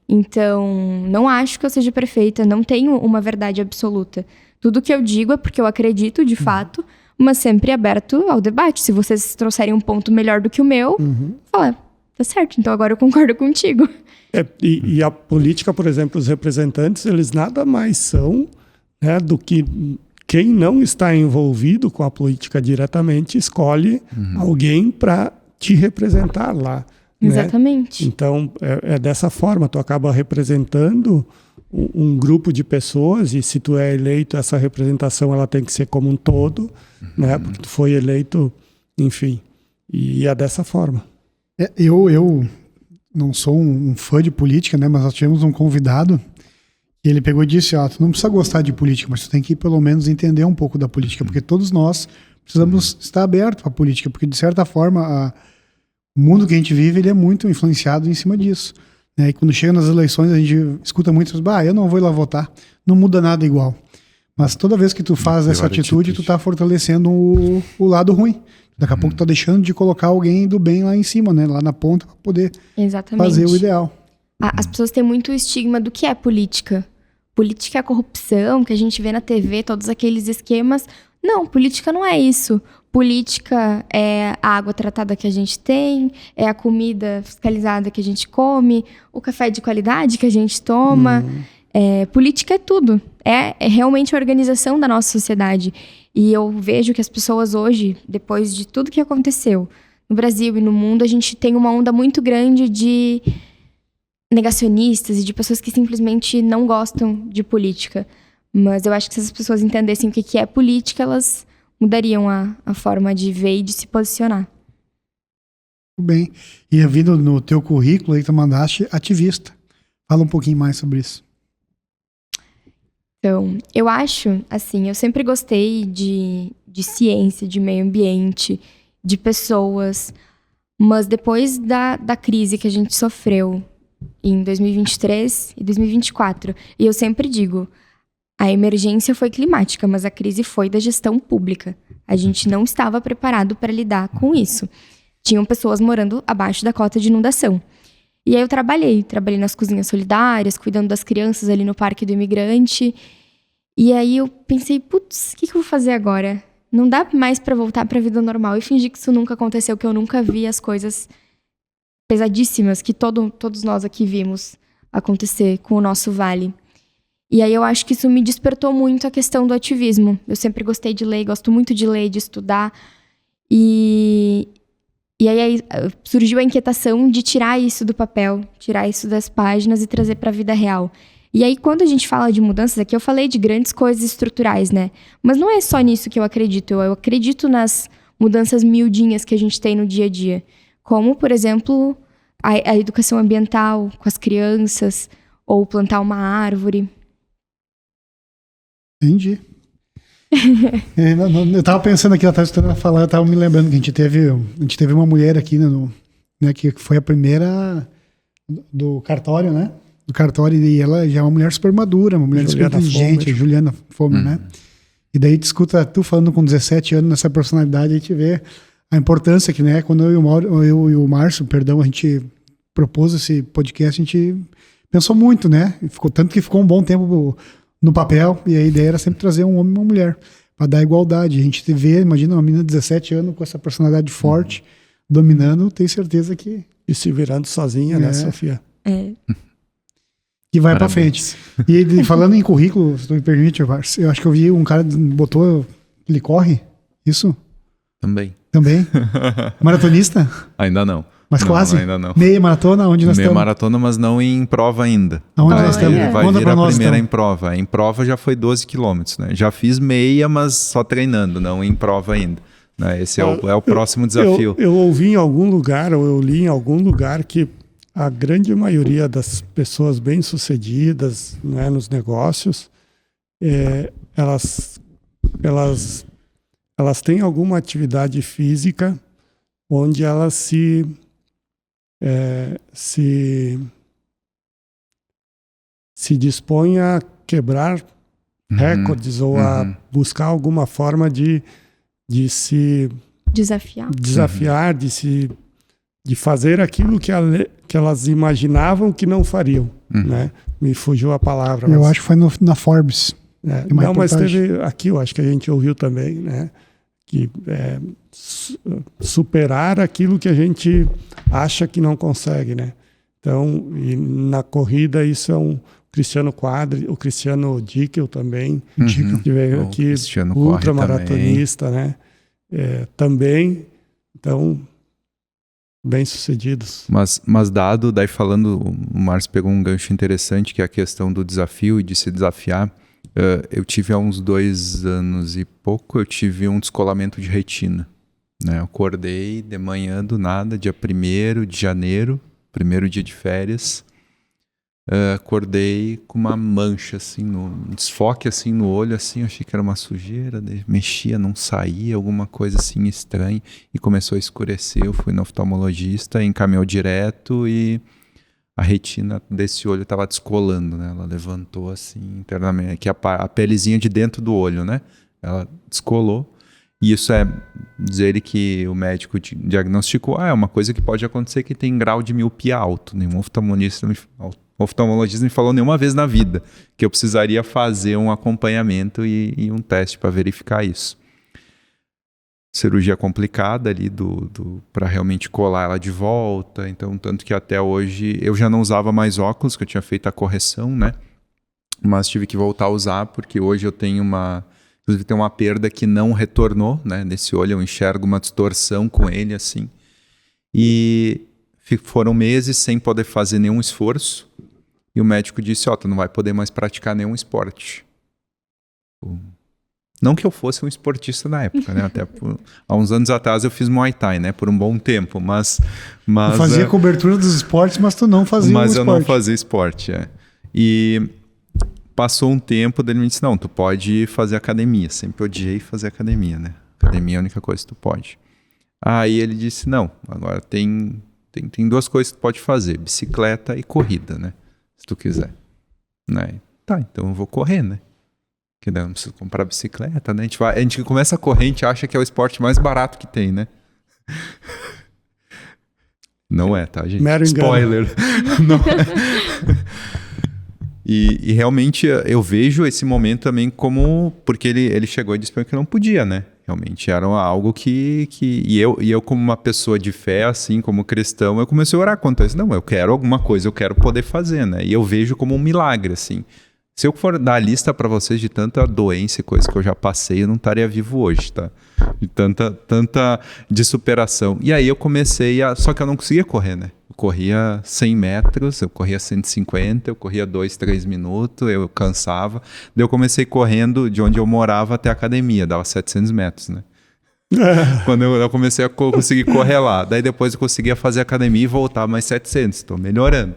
Então, não acho que eu seja perfeita, não tenho uma verdade absoluta. Tudo que eu digo é porque eu acredito, de fato, mas sempre aberto ao debate. Se vocês trouxerem um ponto melhor do que o meu, fala, tá certo, então agora eu concordo contigo. E a política, por exemplo, os representantes, eles nada mais são, né, do que quem não está envolvido com a política diretamente escolhe alguém para te representar lá. Exatamente. Né? Então, é dessa forma, tu acaba representando um grupo de pessoas e se tu é eleito, essa representação ela tem que ser como um todo, né? Porque tu foi eleito, enfim, e é dessa forma. Eu não sou um fã de política, né? Mas nós tivemos um convidado e ele pegou e disse, tu não precisa gostar de política, mas tu tem que pelo menos entender um pouco da política, porque todos nós precisamos estar abertos para a política, porque de certa forma o mundo que a gente vive ele é muito influenciado em cima disso. Né? E quando chega nas eleições a gente escuta muito, eu não vou ir lá votar, não muda nada igual. Mas toda vez que tu faz essa atitude, tu tá fortalecendo o lado ruim. Daqui a pouco tu tá deixando de colocar alguém do bem lá em cima, né? Lá na ponta, para poder fazer o ideal. As pessoas têm muito estigma do que é política. Política é a corrupção que a gente vê na TV, todos aqueles esquemas. Não, política não é isso. Política é a água tratada que a gente tem, é a comida fiscalizada que a gente come, o café de qualidade que a gente toma. Política é tudo. É realmente a organização da nossa sociedade. E eu vejo que as pessoas hoje, depois de tudo que aconteceu no Brasil e no mundo, a gente tem uma onda muito grande de negacionistas e de pessoas que simplesmente não gostam de política. Mas eu acho que se as pessoas entendessem o que é política, elas mudariam a forma de ver e de se posicionar. Muito bem. E vindo no teu currículo aí, tu mandaste ativista. Fala um pouquinho mais sobre isso. Então, eu acho, assim, eu sempre gostei de ciência, de meio ambiente, de pessoas, mas depois da crise que a gente sofreu em 2023 e 2024, e eu sempre digo, a emergência foi climática, mas a crise foi da gestão pública. A gente não estava preparado para lidar com isso. Tinham pessoas morando abaixo da cota de inundação. E aí eu trabalhei nas cozinhas solidárias, cuidando das crianças ali no Parque do Imigrante. E aí eu pensei, putz, o que eu vou fazer agora? Não dá mais para voltar para a vida normal e fingir que isso nunca aconteceu, que eu nunca vi as coisas pesadíssimas que todos nós aqui vimos acontecer com o nosso vale. E aí eu acho que isso me despertou muito a questão do ativismo. Eu sempre gostei de ler, gosto muito de ler, de estudar. E aí surgiu a inquietação de tirar isso do papel, tirar isso das páginas e trazer para a vida real. E aí, quando a gente fala de mudanças aqui, eu falei de grandes coisas estruturais, né? Mas não é só nisso que eu acredito. Eu acredito nas mudanças miudinhas que a gente tem no dia a dia. Como, por exemplo, a educação ambiental com as crianças, ou plantar uma árvore. Entendi. Eu tava pensando aqui, ela tava escutando ela falar, eu tava me lembrando que a gente teve uma mulher aqui, né, que foi a primeira do cartório, né? Do cartório, e ela já é uma mulher super madura, uma mulher super inteligente, a Juliana Fomer, né? E daí tu escuta tu falando com 17 anos nessa personalidade, a gente vê a importância que, né, quando eu e o Márcio, a gente propôs esse podcast, a gente pensou muito, né? Tanto que ficou um bom tempo no papel, e a ideia era sempre trazer um homem e uma mulher, para dar igualdade. A gente vê, imagina uma menina de 17 anos com essa personalidade forte, dominando, tenho certeza que... E se virando sozinha, né, Sofia? Que vai para frente. E falando em currículo, se tu me permite, eu acho que eu vi um cara botou, ele corre, isso? Também. Maratonista? Ainda não. Mas não, quase? Ainda não. Meia maratona, onde nós estamos? Meia maratona, mas não em prova ainda. Aonde nós estamos? Vai Conta vir pra a nós, primeira então. em prova. Em prova já foi 12 quilômetros, né? Já fiz meia, mas só treinando, não em prova ainda. Né? Esse é o próximo desafio. Eu ouvi em algum lugar, ou eu li em algum lugar, que a grande maioria das pessoas bem-sucedidas, né, nos negócios, elas têm alguma atividade física onde elas se dispõem a quebrar recordes ou a buscar alguma forma de se desafiar, de fazer aquilo que elas imaginavam que não fariam, né? Me fugiu a palavra. Eu acho que foi na Forbes. Não, mas teve aqui, eu acho que a gente ouviu também, né? Que superar aquilo que a gente acha que não consegue, né? Então, e na corrida isso é o Cristiano Quadri, o Cristiano Dickel também, que veio aqui, ultramaratonista, né? Também, então, bem-sucedidos. Mas dado, daí falando, o Márcio pegou um gancho interessante, que é a questão do desafio e de se desafiar. Eu tive há uns 2 anos e pouco, eu tive um descolamento de retina. Né? Eu acordei de manhã do nada, dia 1º de janeiro, primeiro dia de férias. Acordei com uma mancha, assim, um desfoque assim, no olho, assim, achei que era uma sujeira, mexia, não saía, alguma coisa assim estranha, e começou a escurecer. Eu fui no oftalmologista, encaminhou direto e a retina desse olho estava descolando, né? Ela levantou assim internamente, que a pelezinha de dentro do olho, né? Ela descolou. E isso dizer ele que o médico diagnosticou, é uma coisa que pode acontecer, que tem grau de miopia alto. Nenhum oftalmologista me falou nenhuma vez na vida que eu precisaria fazer um acompanhamento e um teste para verificar isso. Cirurgia complicada ali para realmente colar ela de volta. Então, tanto que até hoje eu já não usava mais óculos, que eu tinha feito a correção, né? Mas tive que voltar a usar, porque hoje eu tenho inclusive tem uma perda que não retornou, né? Nesse olho eu enxergo uma distorção com ele, assim. E foram meses sem poder fazer nenhum esforço. E o médico disse, tu não vai poder mais praticar nenhum esporte. Não que eu fosse um esportista na época, né? Até há uns anos atrás eu fiz Muay Thai, né? Por um bom tempo, mas eu fazia cobertura dos esportes, mas tu não fazia Mas eu não fazia esporte, E passou um tempo, ele me disse, não, tu pode fazer academia. Sempre odiei fazer academia, né? Academia é a única coisa que tu pode. Aí ele disse, não, agora tem 2 coisas que tu pode fazer, bicicleta e corrida, né? Se tu quiser. Né? Tá, então eu vou correr, né? Porque daí eu não preciso comprar bicicleta, né? A gente começa a correr, a gente acha que é o esporte mais barato que tem, né? Não é, tá, gente? Mero Spoiler. Não é. E realmente eu vejo esse momento também como... Porque ele chegou e disse para mim que não podia, né? Realmente era algo que... E eu como uma pessoa de fé, assim, como cristão, eu comecei a orar quanto a isso. Não, eu quero alguma coisa, eu quero poder fazer, né? E eu vejo como um milagre, assim. Se eu for dar a lista para vocês de tanta doença e coisa que eu já passei, eu não estaria vivo hoje, tá? De tanta de superação. E aí eu comecei só que eu não conseguia correr, né? Eu corria 100 metros, eu corria 150, eu corria 2, 3 minutos, eu cansava. Daí eu comecei correndo de onde eu morava até a academia, dava 700 metros, né? Quando eu comecei a conseguir correr lá. Daí depois eu conseguia fazer academia e voltar mais 700. Estou melhorando.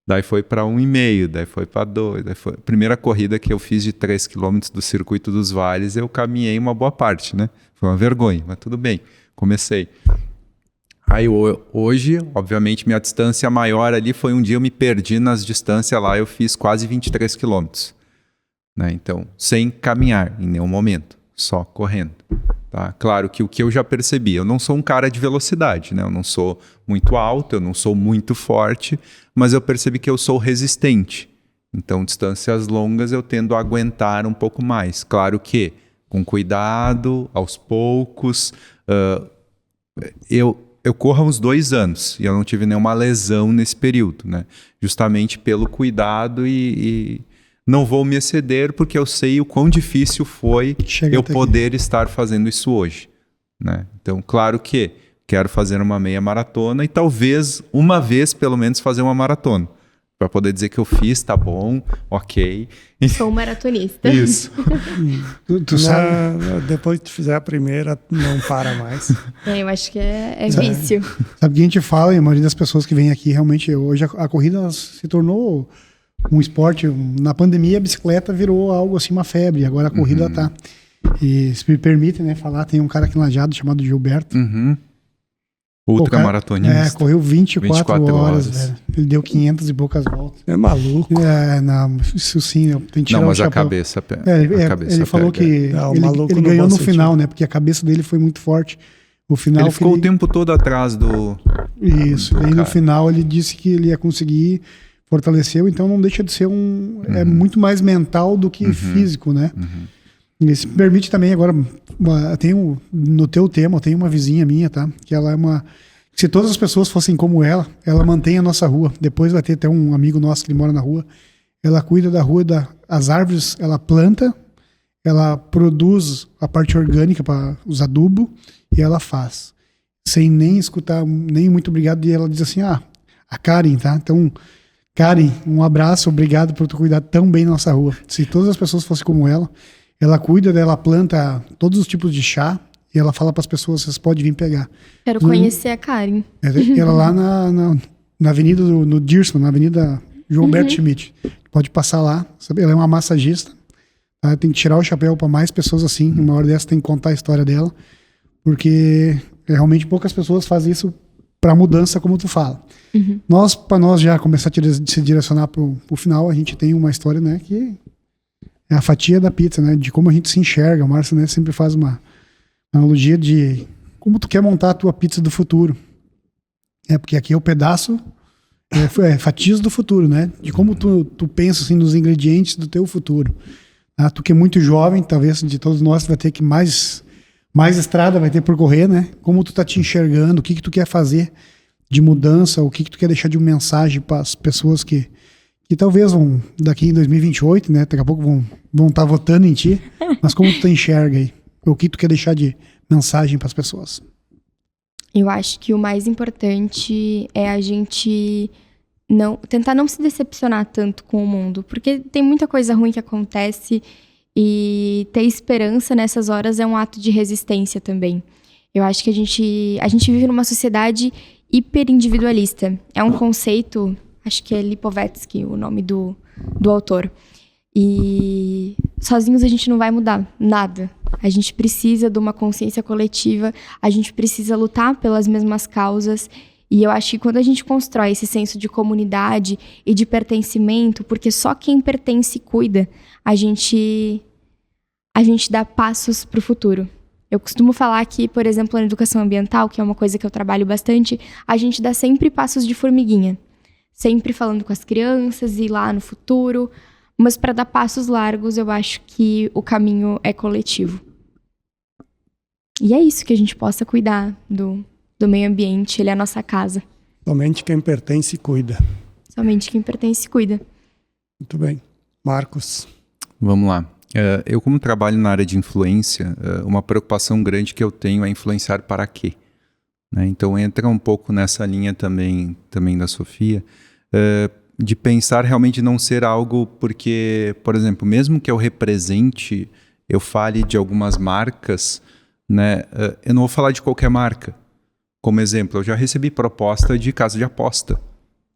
Daí foi para 1,5, daí foi para 2. Daí foi a primeira corrida que eu fiz de 3 km do Circuito dos Vales, eu caminhei uma boa parte, né? Foi uma vergonha, mas tudo bem. Comecei. Aí hoje, obviamente, minha distância maior ali foi um dia eu me perdi nas distâncias lá, eu fiz quase 23 km. Né? Então, sem caminhar em nenhum momento, só correndo. Tá? Claro que o que eu já percebi, eu não sou um cara de velocidade, né? Eu não sou muito alto, eu não sou muito forte, mas eu percebi que eu sou resistente. Então, distâncias longas eu tendo a aguentar um pouco mais. Claro que com cuidado, aos poucos. Eu corro há uns 2 anos e eu não tive nenhuma lesão nesse período, né? Justamente pelo cuidado e não vou me exceder porque eu sei o quão difícil foi eu poder estar fazendo isso hoje, né? Então, claro que quero fazer uma meia maratona e talvez uma vez, pelo menos, fazer uma maratona. Para poder dizer que eu fiz, tá bom, ok. Sou maratonista. Isso. Tu sabe? Depois que tu fizer a primeira, não para mais. Eu acho que é vício. Sabe o que a gente fala, e a maioria das pessoas que vêm aqui, realmente, hoje a corrida se tornou um esporte. Na pandemia, a bicicleta virou algo assim, uma febre. Agora a corrida tá. E se me permite, né, falar, tem um cara aqui em Lajeado chamado Gilberto. Ultramaratonista. Correu 24 horas, velho. Ele deu 500 e poucas voltas. É maluco. Não, isso sim, eu tenho que tirar Não, mas o a chapéu. cabeça Ele falou que ele no ganhou bom no sentido. final, né? Porque a cabeça dele foi muito forte. O final Ele ficou o tempo todo atrás do... Isso, do e no cara. final ele disse que ele ia conseguir, fortaleceu, então não deixa de ser é muito mais mental do que físico, né? Isso me permite também agora, no teu tema, eu tenho uma vizinha minha, tá? Que ela é se todas as pessoas fossem como ela mantém a nossa rua. Depois vai ter até um amigo nosso que ele mora na rua. Ela cuida da rua, as árvores, ela planta, ela produz a parte orgânica para os adubos e ela faz. Sem nem escutar, nem muito obrigado. E ela diz assim, a Karen, tá? Então, Karen, um abraço, obrigado por tu cuidar tão bem da nossa rua. Se todas as pessoas fossem como ela cuida dela, planta todos os tipos de chá e ela fala para as pessoas, vocês podem vir pegar. Quero conhecer a Karen. Ela lá na avenida no Dirson, na avenida João Berto Schmidt. Pode passar lá, sabe? Ela é uma massagista, tá? Tem que tirar o chapéu para mais pessoas assim, uma hora dessa tem que contar a história dela, porque realmente poucas pessoas fazem isso para mudança, como tu fala. Para nós já começar a se direcionar pro final, a gente tem uma história, né, que é a fatia da pizza, né, de como a gente se enxerga. O Márcio, né, sempre faz uma analogia de como tu quer montar a tua pizza do futuro. Porque aqui é o pedaço, fatias do futuro, né, de como tu pensa assim, nos ingredientes do teu futuro. Tu que é muito jovem, talvez de todos nós vai ter que mais estrada vai ter por correr, né? Como tu tá te enxergando, o que tu quer fazer de mudança, o que tu quer deixar de mensagem para as pessoas que talvez vão, daqui em 2028, né? Daqui a pouco vão estar votando em ti, mas como tu enxerga aí? O que tu quer deixar de mensagem para as pessoas? Eu acho que o mais importante é a gente tentar não se decepcionar tanto com o mundo, porque tem muita coisa ruim que acontece. E ter esperança nessas horas é um ato de resistência também. Eu acho que a gente vive numa sociedade hiperindividualista. É um conceito, acho que é Lipovetsky o nome do autor. E sozinhos a gente não vai mudar nada. A gente precisa de uma consciência coletiva, a gente precisa lutar pelas mesmas causas. E eu acho que quando a gente constrói esse senso de comunidade e de pertencimento, porque só quem pertence cuida, a gente dá passos para o futuro. Eu costumo falar que, por exemplo, na educação ambiental, que é uma coisa que eu trabalho bastante, a gente dá sempre passos de formiguinha. Sempre falando com as crianças e lá no futuro. Mas para dar passos largos, eu acho que o caminho é coletivo. E é isso, que a gente possa cuidar do meio ambiente, ele é a nossa casa. Somente quem pertence cuida. Somente quem pertence cuida. Muito bem. Marcos. Vamos lá. Eu, como trabalho na área de influência, uma preocupação grande que eu tenho é influenciar para quê? Né? Então entra um pouco nessa linha também da Sofia, de pensar realmente não ser algo porque, por exemplo, mesmo que eu represente, eu fale de algumas marcas, né? Eu não vou falar de qualquer marca. Como exemplo, eu já recebi proposta de casa de aposta,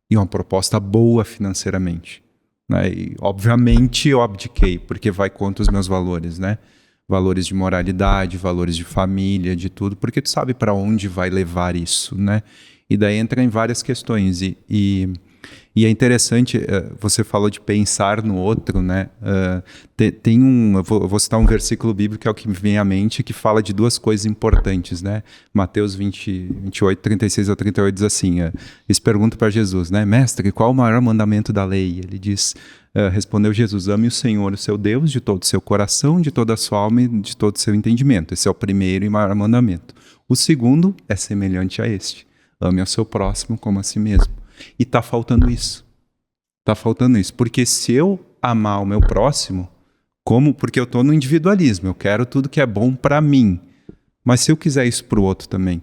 e uma proposta boa financeiramente. Né? E, obviamente, eu abdiquei, porque vai contra os meus valores, né? Valores de moralidade, valores de família, de tudo, porque tu sabe para onde vai levar isso, né? E daí entra em várias questões. E é interessante, você falou de pensar no outro, né? Eu vou citar um versículo bíblico que é o que me vem à mente, que fala de duas coisas importantes, né? Mateus 28, 36 a 38 diz assim, eles perguntam para Jesus, né? Mestre, qual o maior mandamento da lei? Ele diz, respondeu Jesus, ame o Senhor, o seu Deus, de todo o seu coração, de toda a sua alma e de todo o seu entendimento. Esse é o primeiro e maior mandamento. O segundo é semelhante a este. Ame ao seu próximo como a si mesmo. E está faltando isso. Está faltando isso. Porque se eu amar o meu próximo, porque eu estou no individualismo, eu quero tudo que é bom para mim. Mas se eu quiser isso para o outro também,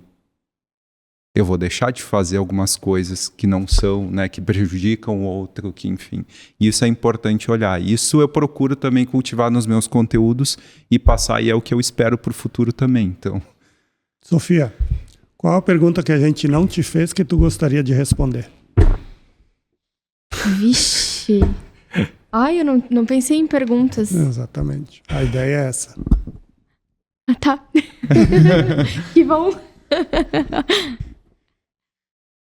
eu vou deixar de fazer algumas coisas que não são, né, que prejudicam o outro, que enfim. Isso é importante olhar. Isso eu procuro também cultivar nos meus conteúdos e passar, e é o que eu espero para o futuro também. Então. Sofia, qual a pergunta que a gente não te fez que tu gostaria de responder? Vixe. Ai, eu não pensei em perguntas. Exatamente. A ideia é essa. Ah, tá. Que bom.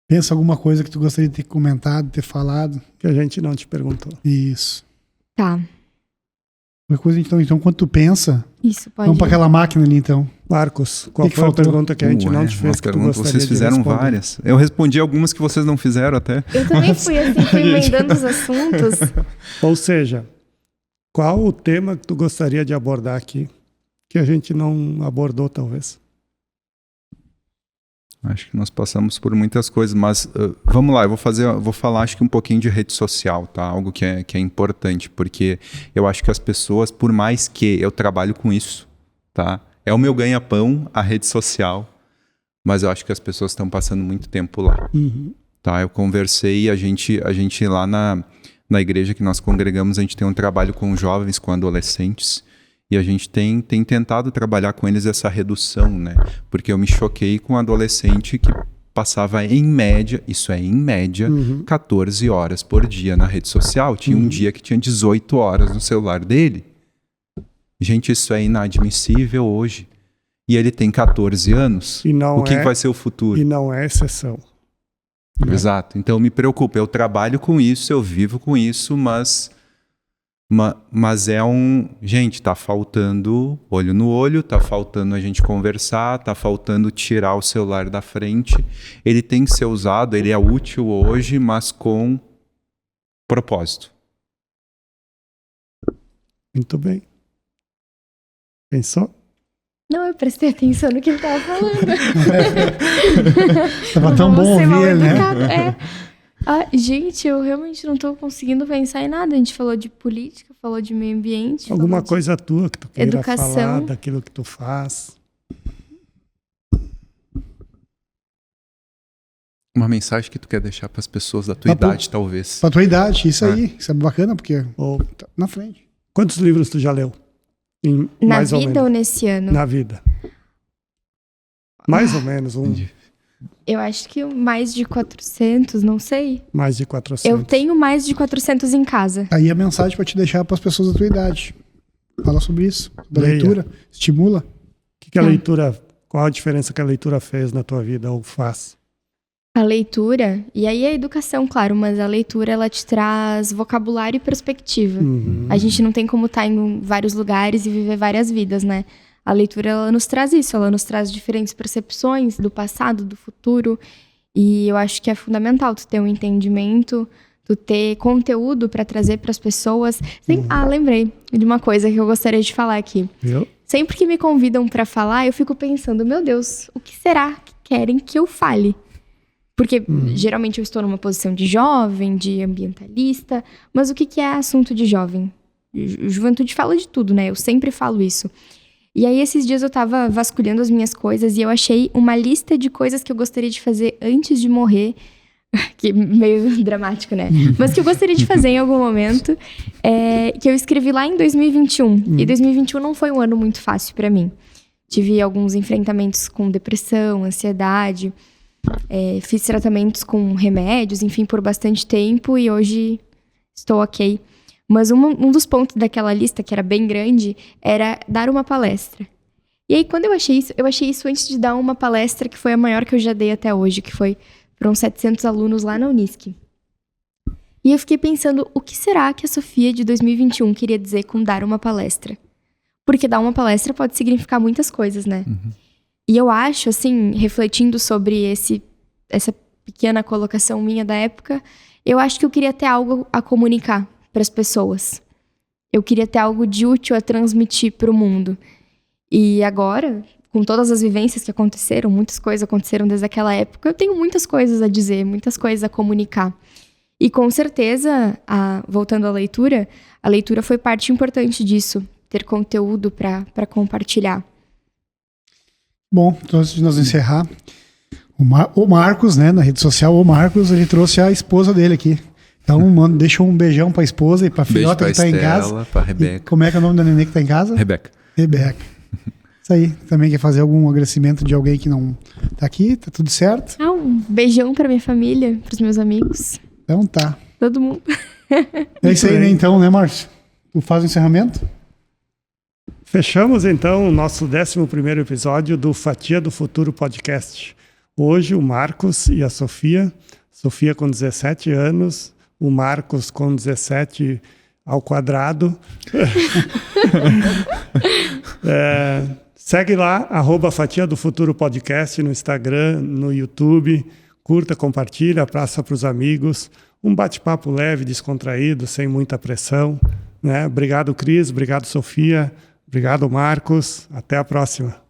Pensa alguma coisa que tu gostaria de ter comentado, ter falado. Que a gente não te perguntou. Isso. Tá. Uma coisa, então quando tu pensa, Isso, pode vamos para aquela máquina ali, então. Marcos, qual Que foi a faltou? pergunta que a gente não te fez que tu gostaria vocês fizeram de responder? várias. Eu respondi algumas que vocês não fizeram até. Eu também fui assim, fui emendando os assuntos. Ou seja, qual o tema que tu gostaria de abordar aqui que a gente não abordou, talvez? Acho que nós passamos por muitas coisas, mas vamos lá, eu vou falar acho que um pouquinho de rede social, tá? Algo que é importante, porque eu acho que as pessoas, por mais que eu trabalho com isso, tá? É o meu ganha-pão, a rede social, mas eu acho que as pessoas estão passando muito tempo lá. Uhum. Tá? Eu conversei, a gente lá na igreja que nós congregamos, a gente tem um trabalho com jovens, com adolescentes, e a gente tem tentado trabalhar com eles essa redução, né? Porque eu me choquei com um adolescente que passava em média, 14 horas por dia na rede social. Tinha um dia que tinha 18 horas no celular dele. Gente, isso é inadmissível hoje. E ele tem 14 anos. O que vai ser o futuro? E não é exceção. Exato. Então me preocupa. Eu trabalho com isso, eu vivo com isso, mas é Gente, tá faltando olho no olho, tá faltando a gente conversar, tá faltando tirar o celular da frente. Ele tem que ser usado, ele é útil hoje, mas com propósito. Muito bem. Pensou? Não, eu prestei atenção no que ele tava falando. Tava tão bom ouvir ele, né? Gente, eu realmente não tô conseguindo pensar em nada. A gente falou de política, falou de meio ambiente. Alguma coisa tua que tu queira educação. falar daquilo que tu faz. Uma mensagem que tu quer deixar para as pessoas da tua idade, talvez. Pra tua idade, isso aí. Isso é bacana, porque tá na frente. Quantos livros tu já leu? Na vida ou nesse ano? Na vida. Mais ou menos. Eu acho que mais de 400, não sei. Mais de 400. Eu tenho mais de 400 em casa. Aí a mensagem pra te deixar para as pessoas da tua idade. Fala sobre isso. Da leitura. Estimula. A leitura, qual a diferença que a leitura fez na tua vida ou faz? A leitura, e aí a educação, claro, mas a leitura ela te traz vocabulário e perspectiva. A gente não tem como estar em vários lugares e viver várias vidas, né? A leitura, ela nos traz isso, ela nos traz diferentes percepções do passado, do futuro, e eu acho que é fundamental tu ter um entendimento, tu ter conteúdo para trazer para as pessoas. Lembrei de uma coisa que eu gostaria de falar aqui. Viu? Sempre que me convidam para falar, eu fico pensando, meu Deus, o que será que querem que eu fale? Porque geralmente eu estou numa posição de jovem, de ambientalista, mas o que é assunto de jovem? Juventude fala de tudo, né? Eu sempre falo isso. E aí, esses dias eu tava vasculhando as minhas coisas e eu achei uma lista de coisas que eu gostaria de fazer antes de morrer. Que meio dramático, né? Mas que eu gostaria de fazer em algum momento. Que eu escrevi lá em 2021. E 2021 não foi um ano muito fácil pra mim. Tive alguns enfrentamentos com depressão, ansiedade. Fiz tratamentos com remédios, enfim, por bastante tempo. E hoje estou ok. Mas um dos pontos daquela lista, que era bem grande, era dar uma palestra. E aí, quando eu achei isso antes de dar uma palestra que foi a maior que eu já dei até hoje, que foi para uns 700 alunos lá na Unisc. E eu fiquei pensando, o que será que a Sofia de 2021 queria dizer com dar uma palestra? Porque dar uma palestra pode significar muitas coisas, né? E eu acho, assim, refletindo sobre essa pequena colocação minha da época, eu acho que eu queria ter algo a comunicar para as pessoas. Eu queria ter algo de útil a transmitir para o mundo. E agora, com todas as vivências que aconteceram, muitas coisas aconteceram desde aquela época, eu tenho muitas coisas a dizer, muitas coisas a comunicar. E com certeza, voltando à leitura, a leitura foi parte importante disso, ter conteúdo para compartilhar. Bom, então antes de nós encerrar, o Marcos, né, na rede social, o Marcos, ele trouxe a esposa dele aqui. Então, deixa um beijão pra esposa e pra filhota que tá em casa. Pra Rebeca. E como é que é o nome da neném que tá em casa? Rebeca. Isso aí. Também quer fazer algum agradecimento de alguém que não tá aqui? Tá tudo certo? Um beijão pra minha família, pros meus amigos. Então tá. Todo mundo. É isso aí, né, então, né, Márcio? Tu faz o encerramento? Fechamos, então, o nosso 11º episódio do Fatia do Futuro podcast. Hoje, o Marcos e a Sofia. Sofia com 17 anos, o Marcos com 17 ao quadrado. Segue lá, @Fatia do Futuro Podcast no Instagram, no YouTube. Curta, compartilha, passa para os amigos. Um bate-papo leve, descontraído, sem muita pressão. Né? Obrigado, Cris. Obrigado, Sofia. Obrigado, Marcos. Até a próxima.